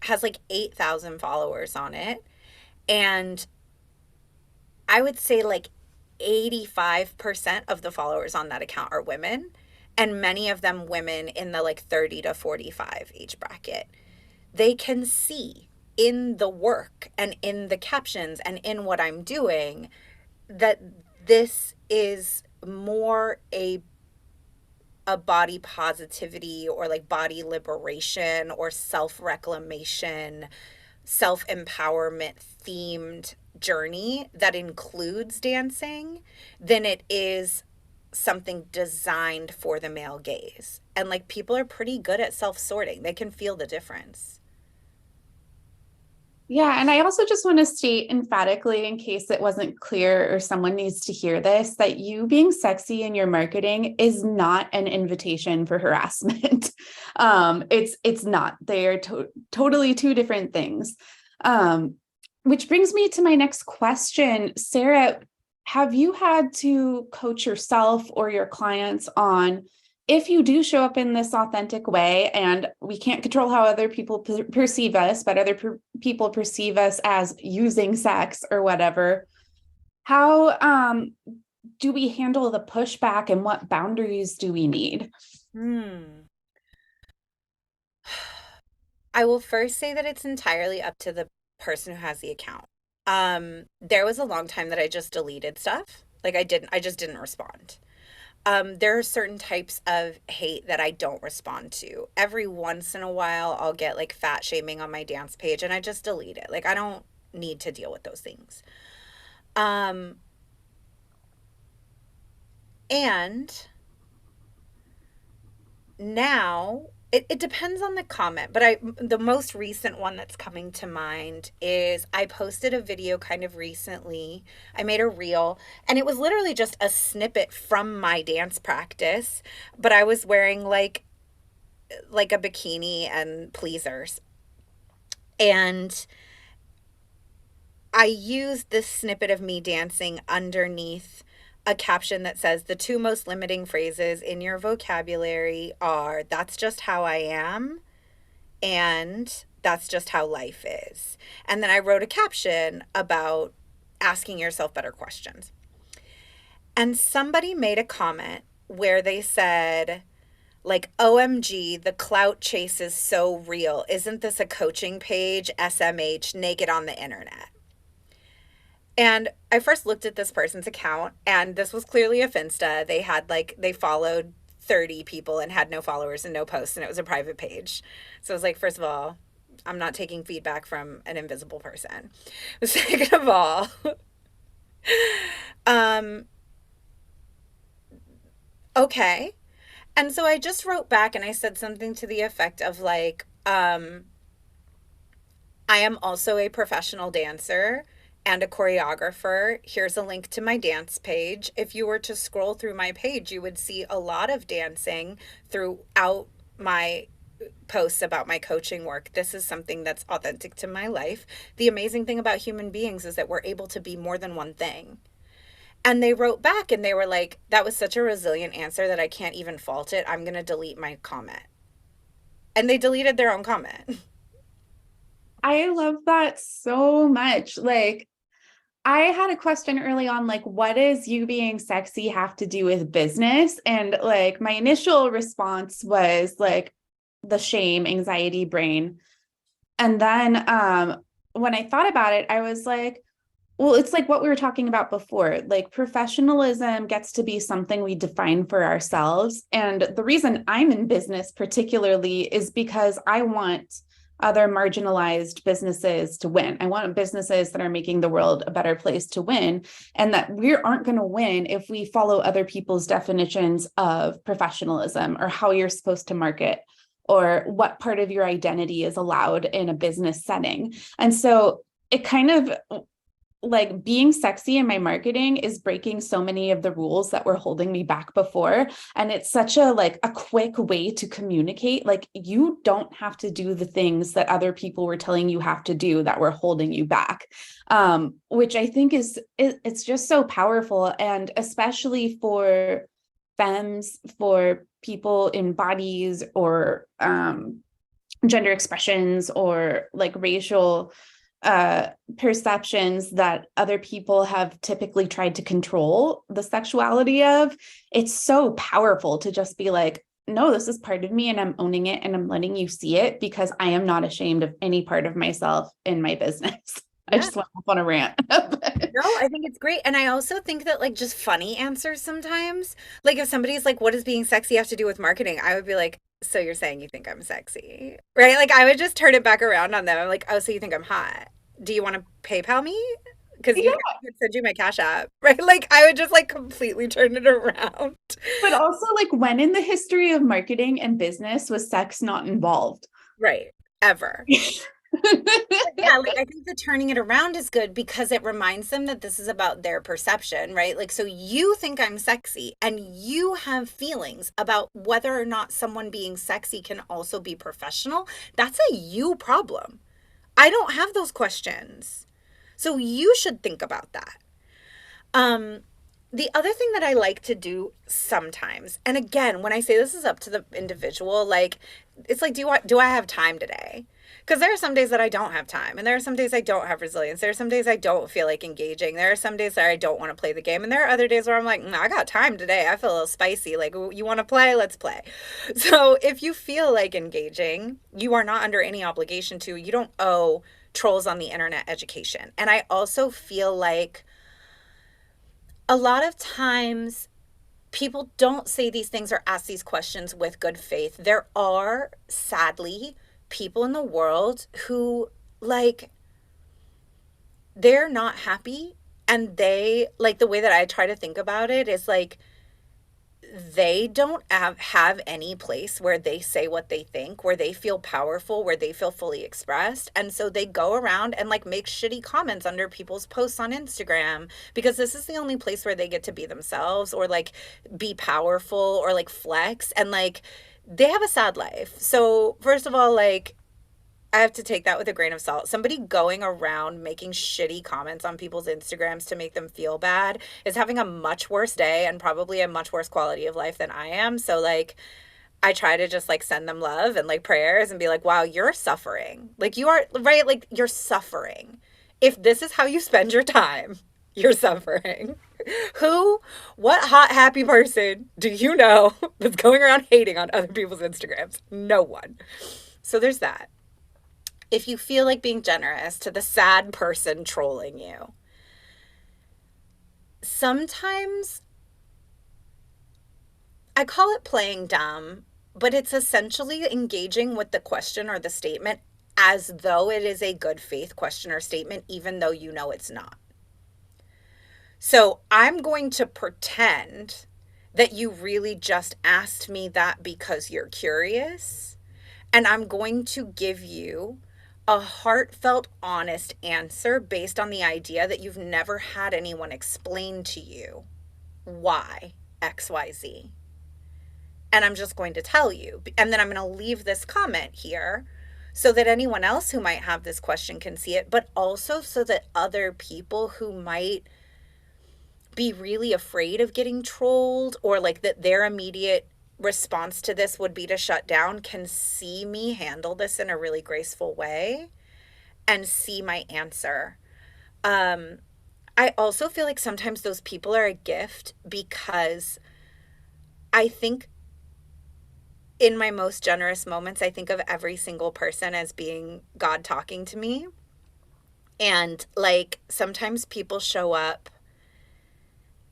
has like 8,000 followers on it. And I would say like 85% of the followers on that account are women, and many of them women in the like 30 to 45 age bracket. They can see in the work and in the captions and in what I'm doing that this is more a body positivity or like body liberation or self reclamation, self empowerment themed journey that includes dancing than it is something designed for the male gaze. And like people are pretty good at self sorting, they can feel the difference. Yeah, and I also just want to state emphatically, in case it wasn't clear or someone needs to hear this, that you being sexy in your marketing is not an invitation for harassment. It's not. They are totally two different things. Um, which brings me to my next question, Sarah. Have you had to coach yourself or your clients on, if you do show up in this authentic way, and we can't control how other people perceive us, but other people perceive us as using sex or whatever, how do we handle the pushback, and what boundaries do we need? Hmm. I will first say that it's entirely up to the person who has the account. There was a long time that I just deleted stuff. Like I just didn't respond. There are certain types of hate that I don't respond to. Every once in a while, I'll get like fat shaming on my dance page and I just delete it. Like, I don't need to deal with those things. Um, and now it depends on the comment, but the most recent one that's coming to mind is I posted a video kind of recently. I made a reel and it was literally just a snippet from my dance practice, but I was wearing like a bikini and pleasers. And I used this snippet of me dancing underneath a caption that says the two most limiting phrases in your vocabulary are "that's just how I am" and "that's just how life is." And then I wrote a caption about asking yourself better questions. And somebody made a comment where they said, like, OMG, the clout chase is so real. Isn't this a coaching page? SMH, naked on the internet. And I first looked at this person's account, and this was clearly a Finsta. They followed 30 people and had no followers and no posts, and it was a private page. So I was like, first of all, I'm not taking feedback from an invisible person. Second of all, um, okay. And so I just wrote back and I said something to the effect of like, I am also a professional dancer and a choreographer. Here's a link to my dance page. If you were to scroll through my page, you would see a lot of dancing throughout my posts about my coaching work. This is something that's authentic to my life. The amazing thing about human beings is that we're able to be more than one thing. And they wrote back and they were like, that was such a resilient answer that I can't even fault it. I'm going to delete my comment. And they deleted their own comment. I love that so much. Like, I had a question early on, like, what does you being sexy have to do with business? And like, my initial response was like the shame, anxiety brain. And then when I thought about it, I was like, well, it's like what we were talking about before. Like, professionalism gets to be something we define for ourselves. And the reason I'm in business particularly is because I want other marginalized businesses to win. I want businesses that are making the world a better place to win, and that we aren't going to win if we follow other people's definitions of professionalism or how you're supposed to market or what part of your identity is allowed in a business setting. And so it kind of, like, being sexy in my marketing is breaking so many of the rules that were holding me back before. And it's such a like a quick way to communicate, like, you don't have to do the things that other people were telling you have to do that were holding you back. Which I think it's just so powerful. And especially for femmes, for people in bodies or gender expressions or like racial perceptions that other people have typically tried to control the sexuality of, it's so powerful to just be like, no, this is part of me and I'm owning it and I'm letting you see it because I am not ashamed of any part of myself in my business. I Yeah. just went off on a rant. No, I think it's great. And I also think that like just funny answers sometimes. Like if somebody's like, what does being sexy have to do with marketing? I would be like, so you're saying you think I'm sexy, right? Like I would just turn it back around on them. I'm like, oh, so you think I'm hot? Do you want to PayPal me? Because you Yeah, I could send you my Cash App, right? Like I would just like completely turn it around. but also, like, when in the history of marketing and business was sex not involved? Right. Ever. Yeah, like I think the turning it around is good because it reminds them that this is about their perception, right? Like, so you think I'm sexy and you have feelings about whether or not someone being sexy can also be professional. That's a you problem. I don't have those questions. So you should think about that. Um, the other thing that I like to do sometimes, and again, when I say this is up to the individual, like it's like, do I have time today? Because there are some days that I don't have time, and there are some days I don't have resilience. There are some days I don't feel like engaging. There are some days that I don't want to play the game, and there are other days where I'm like, I got time today. I feel a little spicy. Like, you want to play? Let's play. So if you feel like engaging, you are not under any obligation to. You don't owe trolls on the internet education. And I also feel like a lot of times people don't say these things or ask these questions with good faith. There are, sadly, people in the world who, like, they're not happy. And they, like, the way that I try to think about it is like, they don't have any place where they say what they think, where they feel powerful, where they feel fully expressed. And so they go around and like make shitty comments under people's posts on Instagram because this is the only place where they get to be themselves or like be powerful or like flex. And like they have a sad life. So, first of all, like, I have to take that with a grain of salt. Somebody going around making shitty comments on people's Instagrams to make them feel bad is having a much worse day and probably a much worse quality of life than I am. So, like, I try to just like send them love and like prayers and be like, wow, you're suffering. Like, you are, right? Like, you're suffering. If this is how you spend your time, you're suffering. What hot, happy person do you know that's going around hating on other people's Instagrams? No one. So, there's that. If you feel like being generous to the sad person trolling you, sometimes I call it playing dumb, but it's essentially engaging with the question or the statement as though it is a good faith question or statement, even though you know it's not. So I'm going to pretend that you really just asked me that because you're curious, and I'm going to give you a heartfelt, honest answer based on the idea that you've never had anyone explain to you why XYZ. And I'm just going to tell you. And then I'm going to leave this comment here so that anyone else who might have this question can see it, but also so that other people who might be really afraid of getting trolled or like that their immediate response to this would be to shut down can see me handle this in a really graceful way and see my answer. I also feel like sometimes those people are a gift because I think in my most generous moments, I think of every single person as being God talking to me. And like sometimes people show up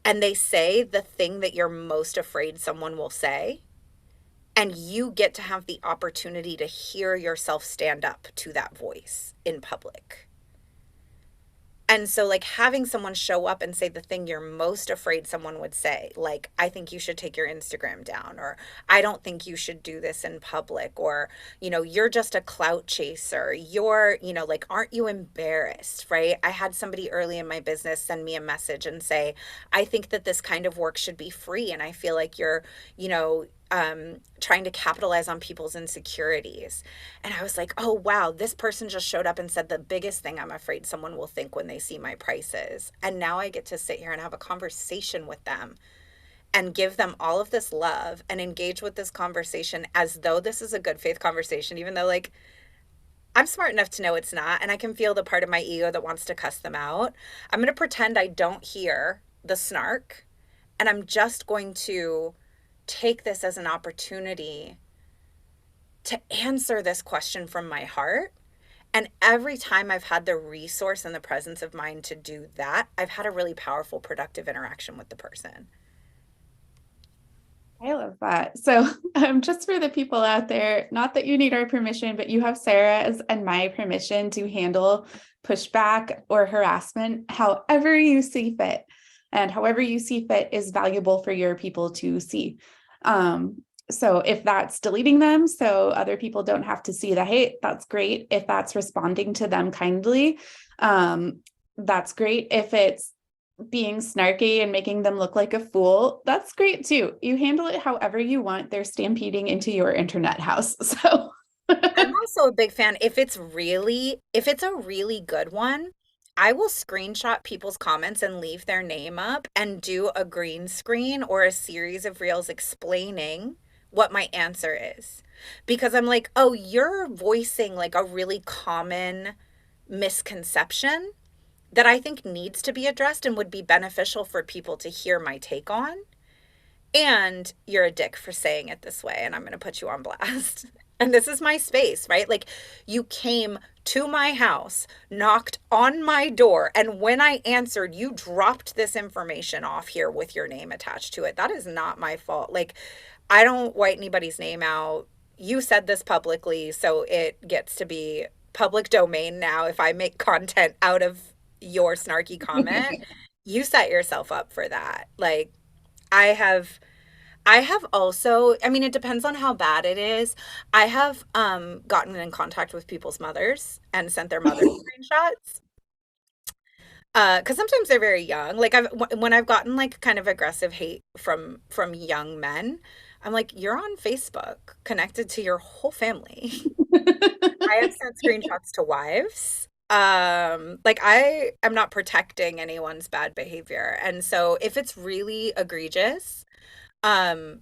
and they say the thing that you're most afraid someone will say. And you get to have the opportunity to hear yourself stand up to that voice in public. And so, like, having someone show up and say the thing you're most afraid someone would say, like, I think you should take your Instagram down, or I don't think you should do this in public, or, you're just a clout chaser. You're, like, aren't you embarrassed, right? I had somebody early in my business send me a message and say, I think that this kind of work should be free. And I feel like you're, trying to capitalize on people's insecurities. And I was like, oh, wow, this person just showed up and said the biggest thing I'm afraid someone will think when they see my prices. And now I get to sit here and have a conversation with them and give them all of this love and engage with this conversation as though this is a good faith conversation, even though, like, I'm smart enough to know it's not. And I can feel the part of my ego that wants to cuss them out. I'm going to pretend I don't hear the snark. And I'm just going to take this as an opportunity to answer this question from my heart. And every time I've had the resource and the presence of mind to do that, I've had a really powerful, productive interaction with the person. I love that. So, just for the people out there, not that you need our permission, but you have Sarah's and my permission to handle pushback or harassment however you see fit. And however you see fit is valuable for your people to see. So if that's deleting them so other people don't have to see the hate, that's great. If that's responding to them kindly, that's great. If it's being snarky and making them look like a fool, that's great too. You handle it however you want. They're stampeding into your internet house. So I'm also a big fan. If it's a really good one, I will screenshot people's comments and leave their name up and do a green screen or a series of reels explaining what my answer is. Because I'm like, oh, you're voicing like a really common misconception that I think needs to be addressed and would be beneficial for people to hear my take on. And you're a dick for saying it this way, and I'm going to put you on blast. And this is my space, right? Like, you came to my house, knocked on my door, and when I answered, you dropped this information off here with your name attached to it. That is not my fault. Like, I don't white anybody's name out. You said this publicly, so it gets to be public domain now. If I make content out of your snarky comment, you set yourself up for that. Like, I have I have also, I mean, it depends on how bad it is. I have gotten in contact with people's mothers and sent their mother screenshots. Because sometimes they're very young. Like when I've gotten like kind of aggressive hate from young men, I'm like, you're on Facebook, connected to your whole family. I have sent screenshots to wives. Like I am not protecting anyone's bad behavior. And so if it's really egregious, um,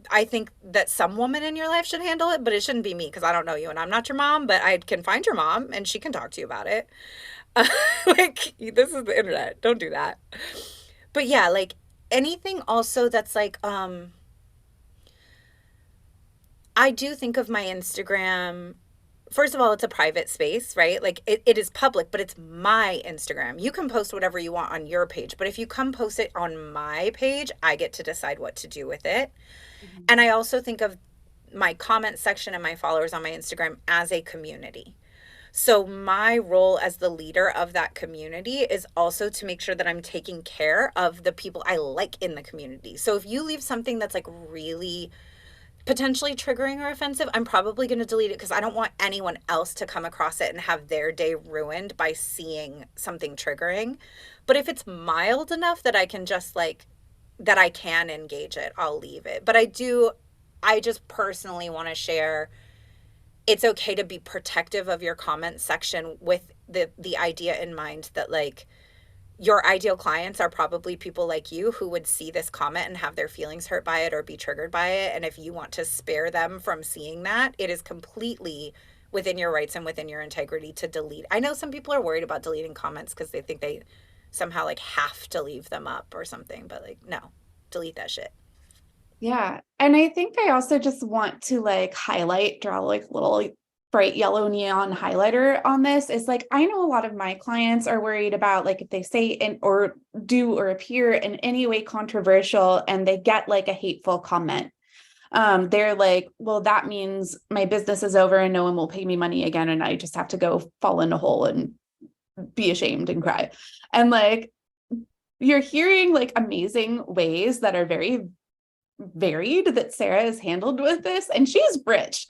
I think that some woman in your life should handle it, but it shouldn't be me because I don't know you and I'm not your mom, but I can find your mom and she can talk to you about it. Like, this is the internet. Don't do that. But yeah, like anything also that's like, I do think of my Instagram. First of all, it's a private space, right? Like it is public, but it's my Instagram. You can post whatever you want on your page, but if you come post it on my page, I get to decide what to do with it. And I also think of my comment section and my followers on my Instagram as a community. So my role as the leader of that community is also to make sure that I'm taking care of the people I like in the community. So if you leave something that's like really potentially triggering or offensive, I'm probably going to delete it because I don't want anyone else to come across it and have their day ruined by seeing something triggering. But if it's mild enough that I can just like, that I can engage it, I'll leave it. But I just personally want to share it's okay to be protective of your comment section with the idea in mind that like your ideal clients are probably people like you who would see this comment and have their feelings hurt by it or be triggered by it. And if you want to spare them from seeing that, it is completely within your rights and within your integrity to delete. I know some people are worried about deleting comments because they think they somehow like have to leave them up or something, but like, no, delete that shit. yeah. And I think I also just want to like highlight, draw like little bright yellow neon highlighter on this. Is like, I know a lot of my clients are worried about like if they say in or do or appear in any way controversial and they get like a hateful comment. They're like, well, that means my business is over and no one will pay me money again. And I just have to go fall in a hole and be ashamed and cry. And like, you're hearing like amazing ways that are very varied that Cera has handled with this, and she's rich.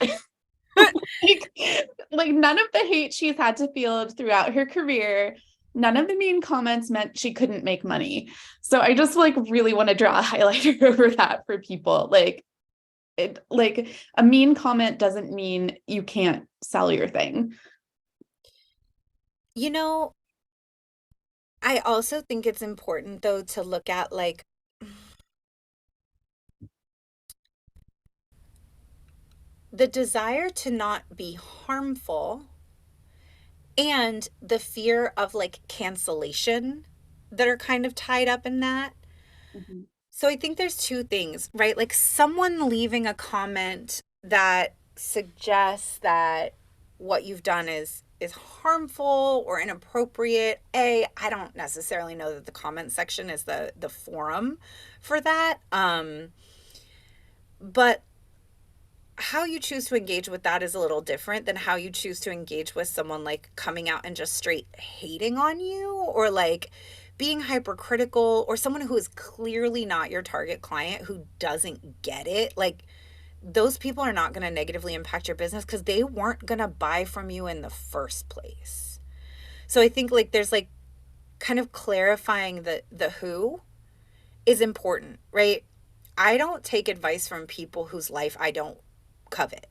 like none of the hate she's had to field throughout her career, none of the mean comments meant she couldn't make money. So I just like really want to draw a highlighter over that for people. Like it, like a mean comment doesn't mean you can't sell your thing. You know, I also think it's important though to look at like the desire to not be harmful and the fear of like cancellation that are kind of tied up in that. Mhm. So I think there's two things, right? Like someone leaving a comment that suggests that what you've done is harmful or inappropriate. I don't necessarily know that the comment section is the forum for that. But how you choose to engage with that is a little different than how you choose to engage with someone like coming out and just straight hating on you or like being hypercritical, or someone who is clearly not your target client who doesn't get it, like those people are not going to negatively impact your business because they weren't going to buy from you in the first place. So I think like there's like kind of clarifying the who is important, right? I don't take advice from people whose life I don't covet.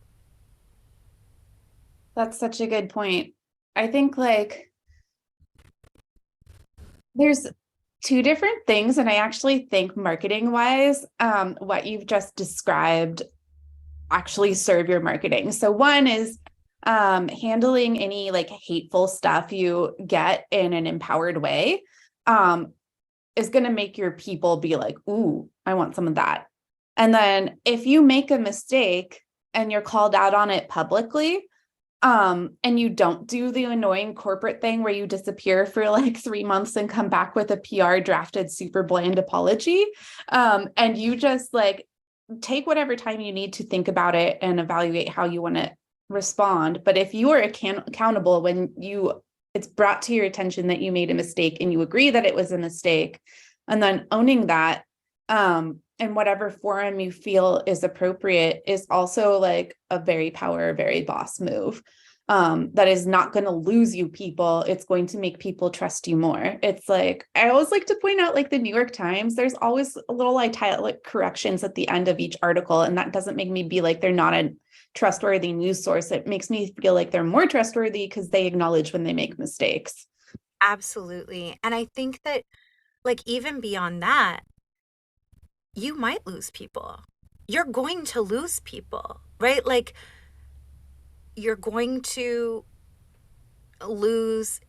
That's such a good point. I think like there's two different things, and I actually think marketing wise, what you've just described actually serve your marketing. So one is handling any like hateful stuff you get in an empowered way is going to make your people be like, ooh, I want some of that. And then if you make a mistake and you're called out on it publicly, and you don't do the annoying corporate thing where you disappear for like 3 months and come back with a PR drafted super bland apology, and you just like take whatever time you need to think about it and evaluate how you want to respond. But if you are accountable when it's brought to your attention that you made a mistake and you agree that it was a mistake, and then owning that, in whatever forum you feel is appropriate, is also like a very boss move. That is not going to lose you people. It's going to make people trust you more. It's like, I always like to point out, like the New York Times, there's always a little italic corrections at the end of each article. And that doesn't make me be like, they're not a trustworthy news source. It makes me feel like they're more trustworthy because they acknowledge when they make mistakes. Absolutely. And I think that, like, even beyond that, you might lose people. You're going to lose people, right? Like, you're going to lose.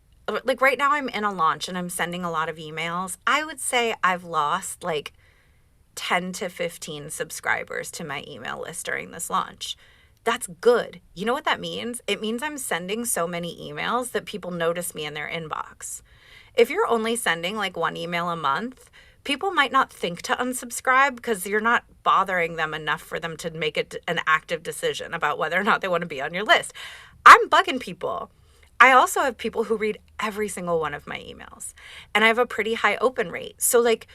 Like, right now, I'm in a launch and I'm sending a lot of emails. I would say I've lost like 10 to 15 subscribers to my email list during this launch. That's good. You know what that means? It means I'm sending so many emails that people notice me in their inbox. If you're only sending like one email a month, people might not think to unsubscribe because you're not bothering them enough for them to make it an active decision about whether or not they want to be on your list. I'm bugging people. I also have people who read every single one of my emails, and I have a pretty high open rate. So like,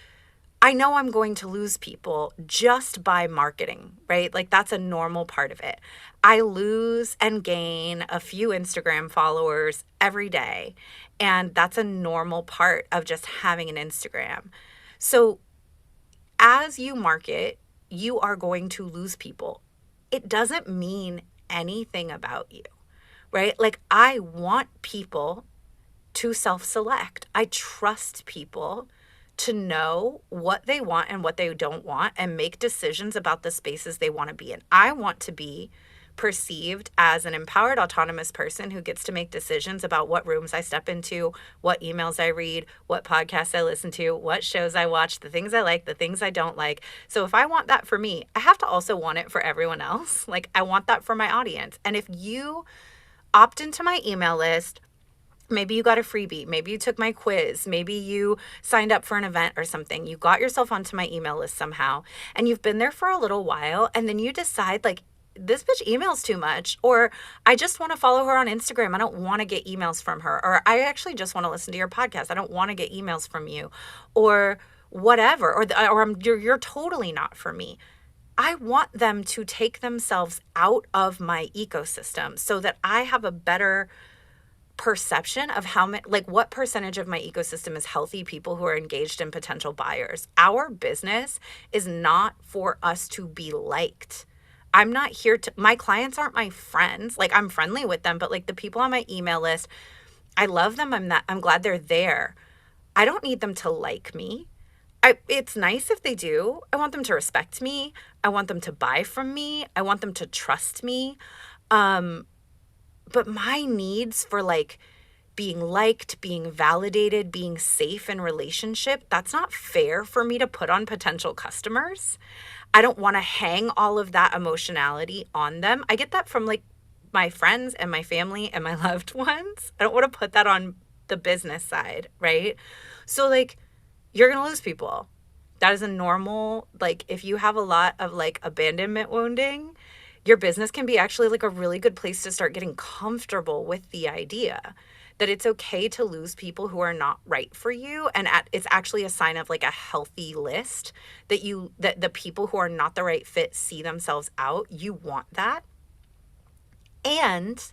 I know I'm going to lose people just by marketing, right? Like that's a normal part of it. I lose and gain a few Instagram followers every day. And that's a normal part of just having an Instagram. So as you market, you are going to lose people. It doesn't mean anything about you, right? Like I want people to self-select. I trust people to know what they want and what they don't want and make decisions about the spaces they want to be in. I want to be perceived as an empowered, autonomous person who gets to make decisions about what rooms I step into, what emails I read, what podcasts I listen to, what shows I watch, the things I like, the things I don't like. So if I want that for me, I have to also want it for everyone else. Like I want that for my audience. And if you opt into my email list, maybe you got a freebie, maybe you took my quiz, maybe you signed up for an event or something, you got yourself onto my email list somehow, and you've been there for a little while, and then you decide like, this bitch emails too much, or I just want to follow her on Instagram. I don't want to get emails from her, or I actually just want to listen to your podcast. I don't want to get emails from you, or whatever, or you're totally not for me. I want them to take themselves out of my ecosystem so that I have a better perception of how many, like what percentage of my ecosystem is healthy people who are engaged in potential buyers. Our business is not for us to be liked. I'm not here to, my clients aren't my friends. Like I'm friendly with them, but like the people on my email list, I love them. I'm glad they're there. I don't need them to like me. It's nice if they do. I want them to respect me. I want them to buy from me. I want them to trust me. But my needs for like being liked, being validated, being safe in relationship, that's not fair for me to put on potential customers. I don't want to hang all of that emotionality on them. I get that from like my friends and my family and my loved ones. I don't want to put that on the business side, right? So like you're going to lose people. That is a normal, like if you have a lot of like abandonment wounding, your business can be actually like a really good place to start getting comfortable with the idea that it's okay to lose people who are not right for you. And it's actually a sign of like a healthy list that the people who are not the right fit see themselves out. You want that. And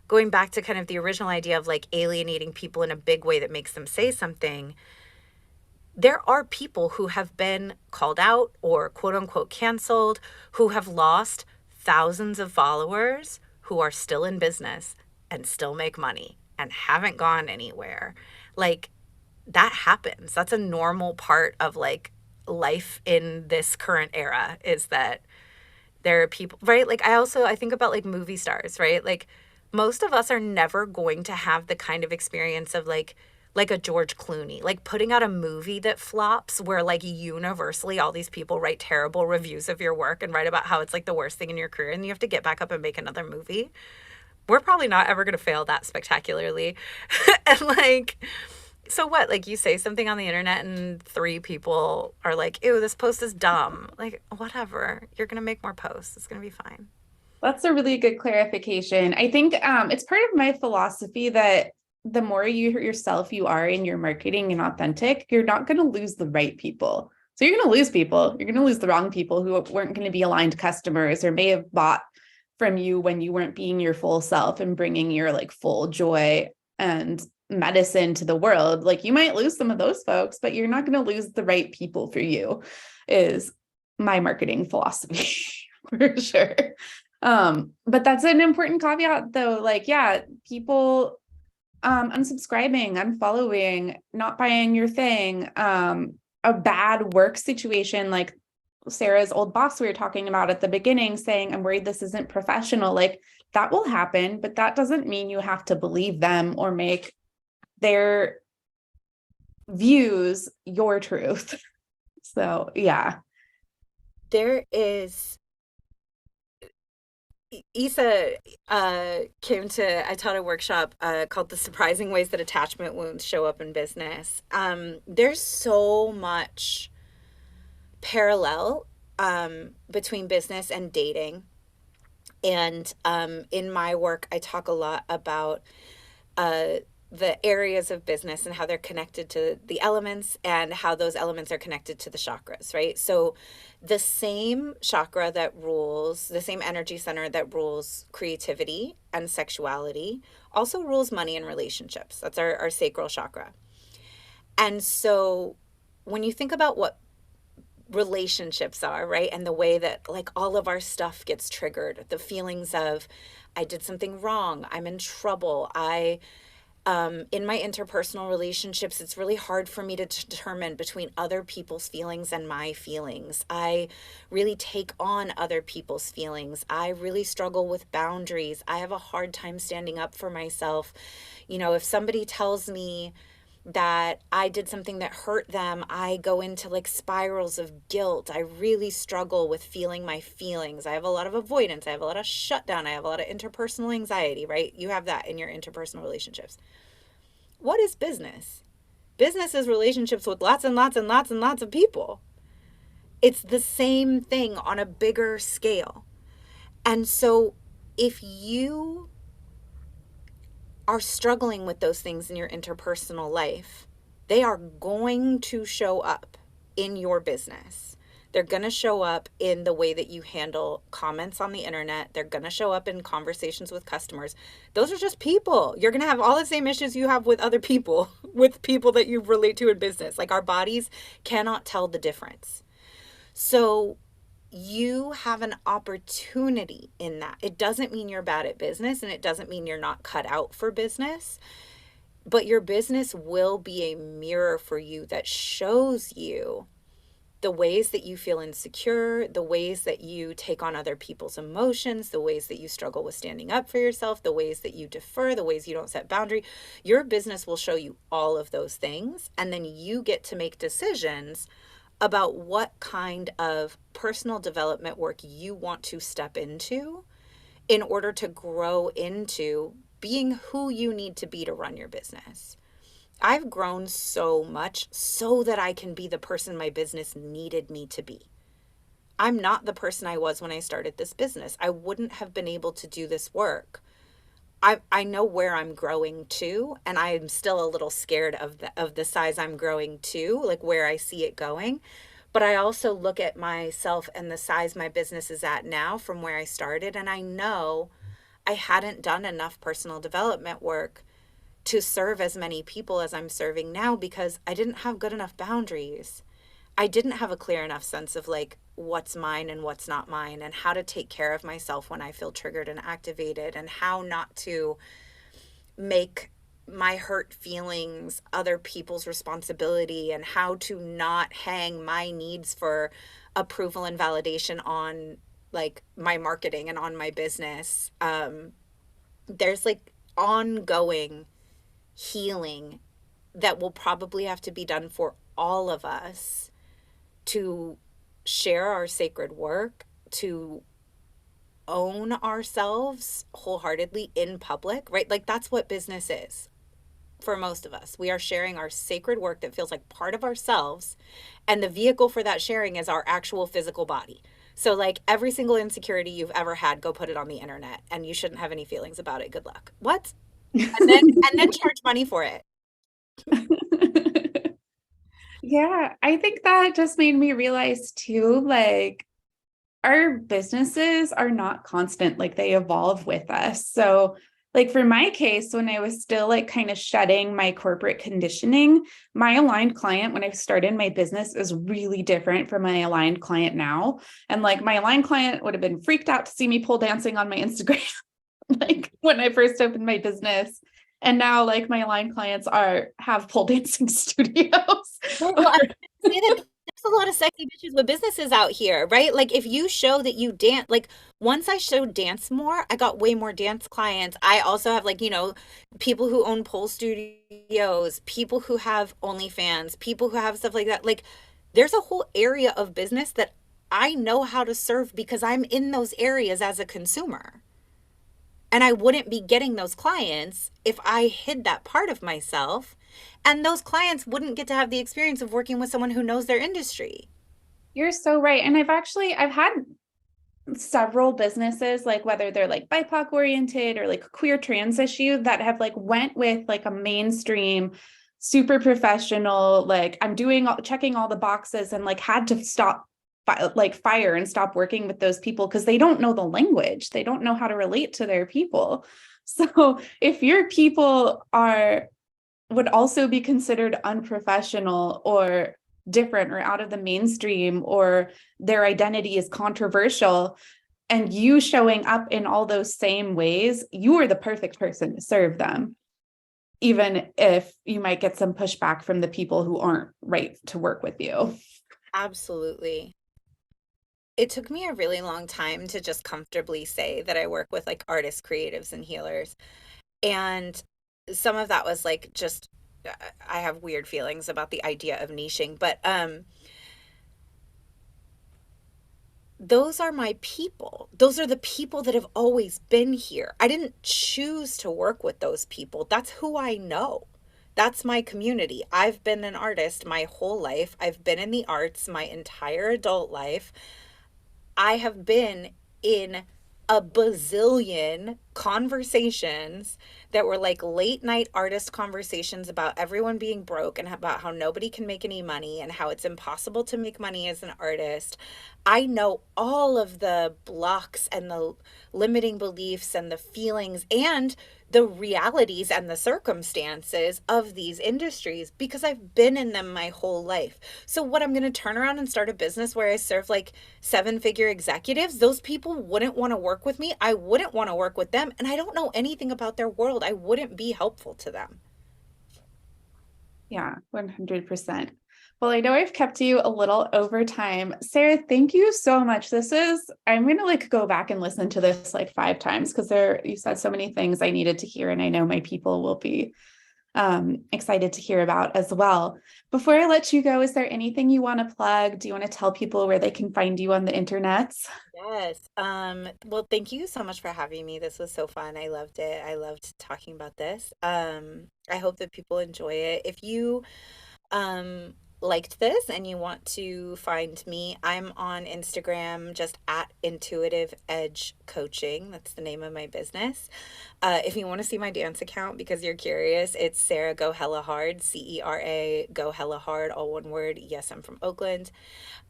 going back to kind of the original idea of like alienating people in a big way that makes them say something, there are people who have been called out or quote unquote canceled, who have lost thousands of followers, who are still in business and still make money and haven't gone anywhere. Like, that happens. That's a normal part of like life in this current era, is that there are people, right? Like, I think about like movie stars, right? Like, most of us are never going to have the kind of experience of like a George Clooney, like putting out a movie that flops where like universally all these people write terrible reviews of your work and write about how it's like the worst thing in your career and you have to get back up and make another movie. We're probably not ever going to fail that spectacularly. And like, so what? Like, you say something on the internet and 3 people are like, ew, this post is dumb. Like, whatever. You're going to make more posts. It's going to be fine. That's a really good clarification. I think it's part of my philosophy that the more yourself you are in your marketing and authentic, you're not going to lose the right people. So you're going to lose people. You're going to lose the wrong people who weren't going to be aligned customers or may have bought from you when you weren't being your full self and bringing your like full joy and medicine to the world. Like, you might lose some of those folks, but you're not going to lose the right people for you, is my marketing philosophy for sure. But that's an important caveat though. Like, yeah, people unsubscribing, unfollowing, not buying your thing, a bad work situation, like Sarah's old boss we were talking about at the beginning, saying, I'm worried this isn't professional. Like, that will happen, but that doesn't mean you have to believe them or make their views your truth. So yeah. There is Isa I taught a workshop called The Surprising Ways That Attachment Wounds Show Up in Business. There's so much parallel between business and dating. And in my work, I talk a lot about the areas of business and how they're connected to the elements and how those elements are connected to the chakras, right? So the same chakra that rules, the same energy center that rules creativity and sexuality also rules money and relationships. That's our sacral chakra. And so when you think about what relationships are, right, and the way that like all of our stuff gets triggered, the feelings of, I did something wrong, I'm in trouble, in my interpersonal relationships, it's really hard for me to determine between other people's feelings and my feelings. I really take on other people's feelings. I really struggle with boundaries. I have a hard time standing up for myself. You know, if somebody tells me that I did something that hurt them, I go into like spirals of guilt. I really struggle with feeling my feelings. I have a lot of avoidance. I have a lot of shutdown. I have a lot of interpersonal anxiety, right? You have that in your interpersonal relationships. What is business? Business is relationships with lots and lots and lots and lots of people. It's the same thing on a bigger scale. And so if you are struggling with those things in your interpersonal life, they are going to show up in your business. They're going to show up in the way that you handle comments on the internet. They're going to show up in conversations with customers. Those are just people. You're going to have all the same issues you have with other people, with people that you relate to in business. Like, our bodies cannot tell the difference. So you have an opportunity in that. It doesn't mean you're bad at business, and it doesn't mean you're not cut out for business, but your business will be a mirror for you that shows you the ways that you feel insecure, the ways that you take on other people's emotions, the ways that you struggle with standing up for yourself, the ways that you defer, the ways you don't set boundary. Your business will show you all of those things, and then you get to make decisions about what kind of personal development work you want to step into in order to grow into being who you need to be to run your business. I've grown so much so that I can be the person my business needed me to be. I'm not the person I was when I started this business. I wouldn't have been able to do this work I know where I'm growing to, and I'm still a little scared of the size I'm growing to, like where I see it going. But I also look at myself and the size my business is at now from where I started, and I know I hadn't done enough personal development work to serve as many people as I'm serving now because I didn't have good enough boundaries. I didn't have a clear enough sense of like what's mine and what's not mine, and how to take care of myself when I feel triggered and activated, and how not to make my hurt feelings other people's responsibility, and how to not hang my needs for approval and validation on like my marketing and on my business. There's like ongoing healing that will probably have to be done for all of us to share our sacred work, to own ourselves wholeheartedly in public, right? Like that's what business is for most of us. We are sharing our sacred work that feels like part of ourselves. And the vehicle for that sharing is our actual physical body. So, like every single insecurity you've ever had, go put it on the internet and you shouldn't have any feelings about it. Good luck. What? And then charge money for it. Yeah, I think that just made me realize too, like our businesses are not constant, like they evolve with us. So, like for my case, when I was still like kind of shedding my corporate conditioning, my aligned client when I started my business is really different from my aligned client now. And like my aligned client would have been freaked out to see me pole dancing on my Instagram, like when I first opened my business. And now like my aligned clients have pole dancing studios. Right. Well, I was gonna say that there's a lot of sexy bitches with businesses out here, right? Like if you show that you dance, like once I showed dance more, I got way more dance clients. I also have like, people who own pole studios, people who have OnlyFans, people who have stuff like that. Like there's a whole area of business that I know how to serve because I'm in those areas as a consumer. And I wouldn't be getting those clients if I hid that part of myself. And those clients wouldn't get to have the experience of working with someone who knows their industry. You're so right. And I've had several businesses, like whether they're like BIPOC oriented or like queer trans issue, that have like went with like a mainstream, super professional, like I'm checking all the boxes, and like had to fire and stop working with those people because they don't know the language. They don't know how to relate to their people. So if your people would also be considered unprofessional or different or out of the mainstream, or their identity is controversial, and you showing up in all those same ways, you are the perfect person to serve them, even if you might get some pushback from the people who aren't right to work with you. Absolutely. It took me a really long time to just comfortably say that I work with like artists, creatives, and healers. And some of that was like just I have weird feelings about the idea of niching, but those are my people. Those are the people that have always been here. I didn't choose to work with those people. That's who I know. That's my community. I've been an artist my whole life. I've been in the arts my entire adult life. I have been in a bazillion conversations that were like late night artist conversations about everyone being broke and about how nobody can make any money and how it's impossible to make money as an artist. I know all of the blocks and the limiting beliefs and the feelings and the realities and the circumstances of these industries because I've been in them my whole life. So, what I'm going to turn around and start a business where I serve like seven-figure executives, those people wouldn't want to work with me. I wouldn't want to work with them. And I don't know anything about their world. I wouldn't be helpful to them. Yeah, 100%. Well, I know I've kept you a little over time. Sarah, thank you so much. I'm going to like go back and listen to this like 5 times because you said so many things I needed to hear, and I know my people will be excited to hear about as well. Before I let you go, is there anything you want to plug? Do you want to tell people where they can find you on the internet? Yes. Well, thank you so much for having me. This was so fun. I loved it. I loved talking about this. I hope that people enjoy it. If you liked this and you want to find me, I'm on Instagram just at Intuitive Edge Coaching. That's the name of my business. If you want to see my dance account because you're curious, it's Cera Go Hella Hard, Cera Go Hella Hard, all one word. Yes, I'm from Oakland.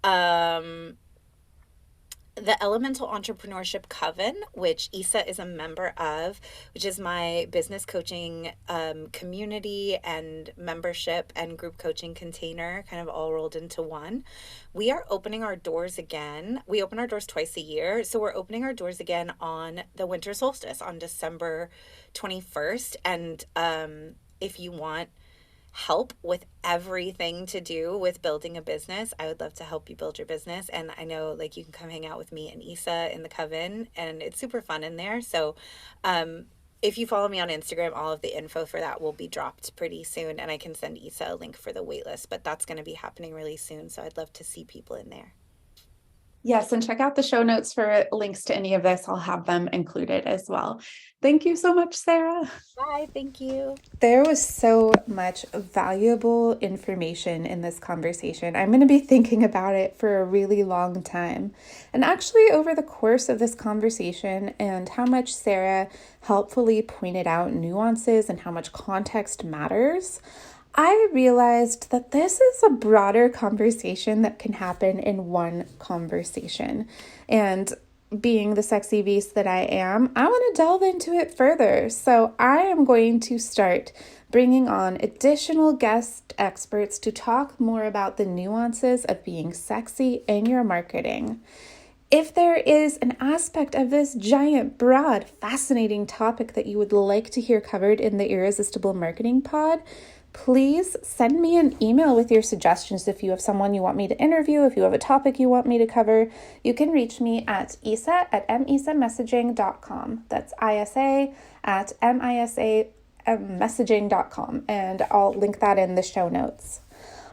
Um, the Elemental Entrepreneurship Coven, which Isa is a member of, which is my business coaching community and membership and group coaching container, kind of all rolled into one. We are opening our doors again. We open our doors twice a year. So we're opening our doors again on the winter solstice on December 21st. And if you want help with everything to do with building a business, I would love to help you build your business. And I know like you can come hang out with me and Isa in the coven, and it's super fun in there. So if you follow me on Instagram, all of the info for that will be dropped pretty soon, and I can send Isa a link for the waitlist, but that's going to be happening really soon. So I'd love to see people in there. Yes, and check out the show notes for links to any of this. I'll have them included as well. Thank you so much, Cera. Bye, thank you. There was so much valuable information in this conversation. I'm going to be thinking about it for a really long time. And actually, over the course of this conversation and how much Cera helpfully pointed out nuances and how much context matters, I realized that this is a broader conversation that can happen in one conversation. And being the sexy beast that I am, I want to delve into it further. So I am going to start bringing on additional guest experts to talk more about the nuances of being sexy in your marketing. If there is an aspect of this giant, broad, fascinating topic that you would like to hear covered in the Irresistible Marketing Pod, please send me an email with your suggestions. If you have someone you want me to interview, if you have a topic you want me to cover, you can reach me at isa@misamessaging.com. That's isa@messaging.com, and I'll link that in the show notes.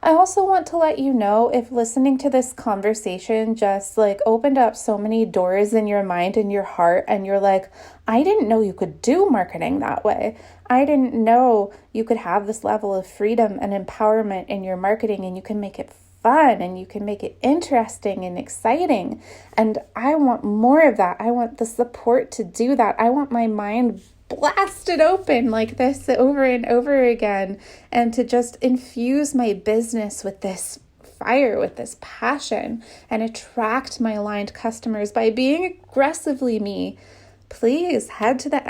I also want to let you know if listening to this conversation just like opened up so many doors in your mind and your heart, and you're like, I didn't know you could do marketing that way. I didn't know you could have this level of freedom and empowerment in your marketing, and you can make it fun and you can make it interesting and exciting. And I want more of that. I want the support to do that. I want my mind blasted open like this over and over again, and to just infuse my business with this fire, with this passion, and attract my aligned customers by being aggressively me. Please head to the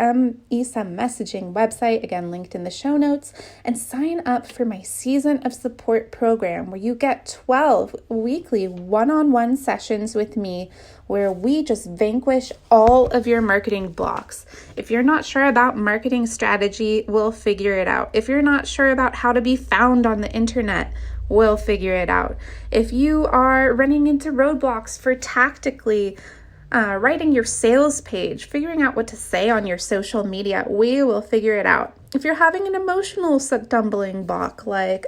Isa Messaging website, again linked in the show notes, and sign up for my Season of Support program, where you get 12 weekly one-on-one sessions with me where we just vanquish all of your marketing blocks. If you're not sure about marketing strategy, we'll figure it out. If you're not sure about how to be found on the internet, we'll figure it out. If you are running into roadblocks for tactically writing your sales page, figuring out what to say on your social media, we will figure it out. If you're having an emotional stumbling block like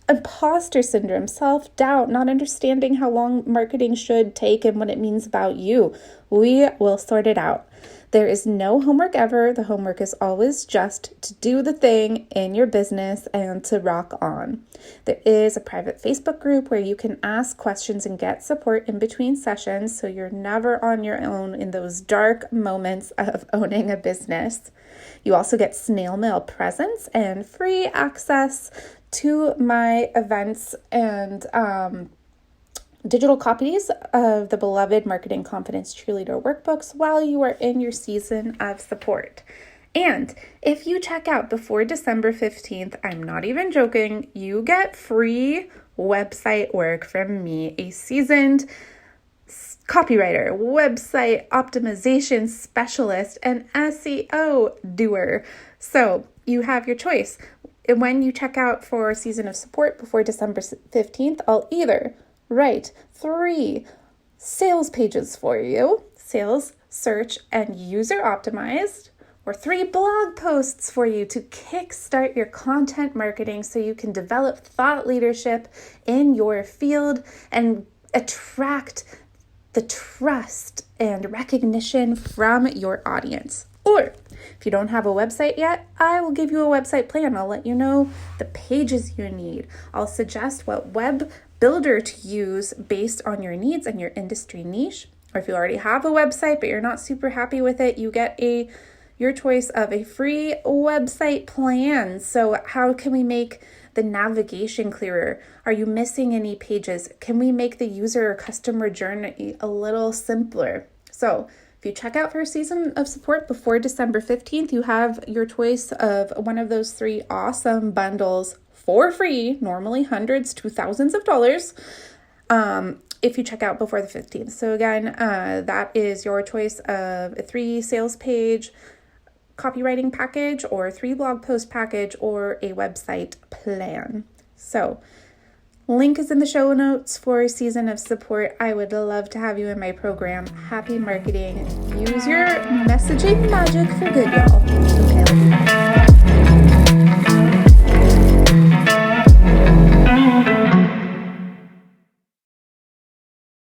imposter syndrome, self-doubt, not understanding how long marketing should take and what it means about you, we will sort it out. There is no homework ever. The homework is always just to do the thing in your business and to rock on. There is a private Facebook group where you can ask questions and get support in between sessions, so you're never on your own in those dark moments of owning a business. You also get snail mail presents and free access to my events and digital copies of the beloved Marketing Confidence Cheerleader workbooks while you are in your season of support. And if you check out before December 15th, I'm not even joking, you get free website work from me, a seasoned copywriter, website optimization specialist, and SEO doer. So you have your choice. When you check out for Season of Support before December 15th, I'll either write 3 sales pages for you, sales, search, and user optimized, or 3 blog posts for you to kickstart your content marketing so you can develop thought leadership in your field and attract the trust and recognition from your audience. Or If you don't have a website yet, I will give you a website plan. I'll let you know the pages you need. I'll suggest what web builder to use based on your needs and your industry niche. Or if you already have a website but you're not super happy with it, you get your choice of a free website plan. So how can we make the navigation clearer? Are you missing any pages? Can we make the user or customer journey a little simpler? So if you check out for a season of support before December 15th, you have your choice of one of those 3 awesome bundles for free, normally hundreds to thousands of dollars, if you check out before the 15th. So again, that is your choice of a 3 sales page copywriting package or 3 blog post package or a website plan. So link is in the show notes for a season of support. I would love to have you in my program. Happy marketing. Use your messaging magic for good, y'all. Okay,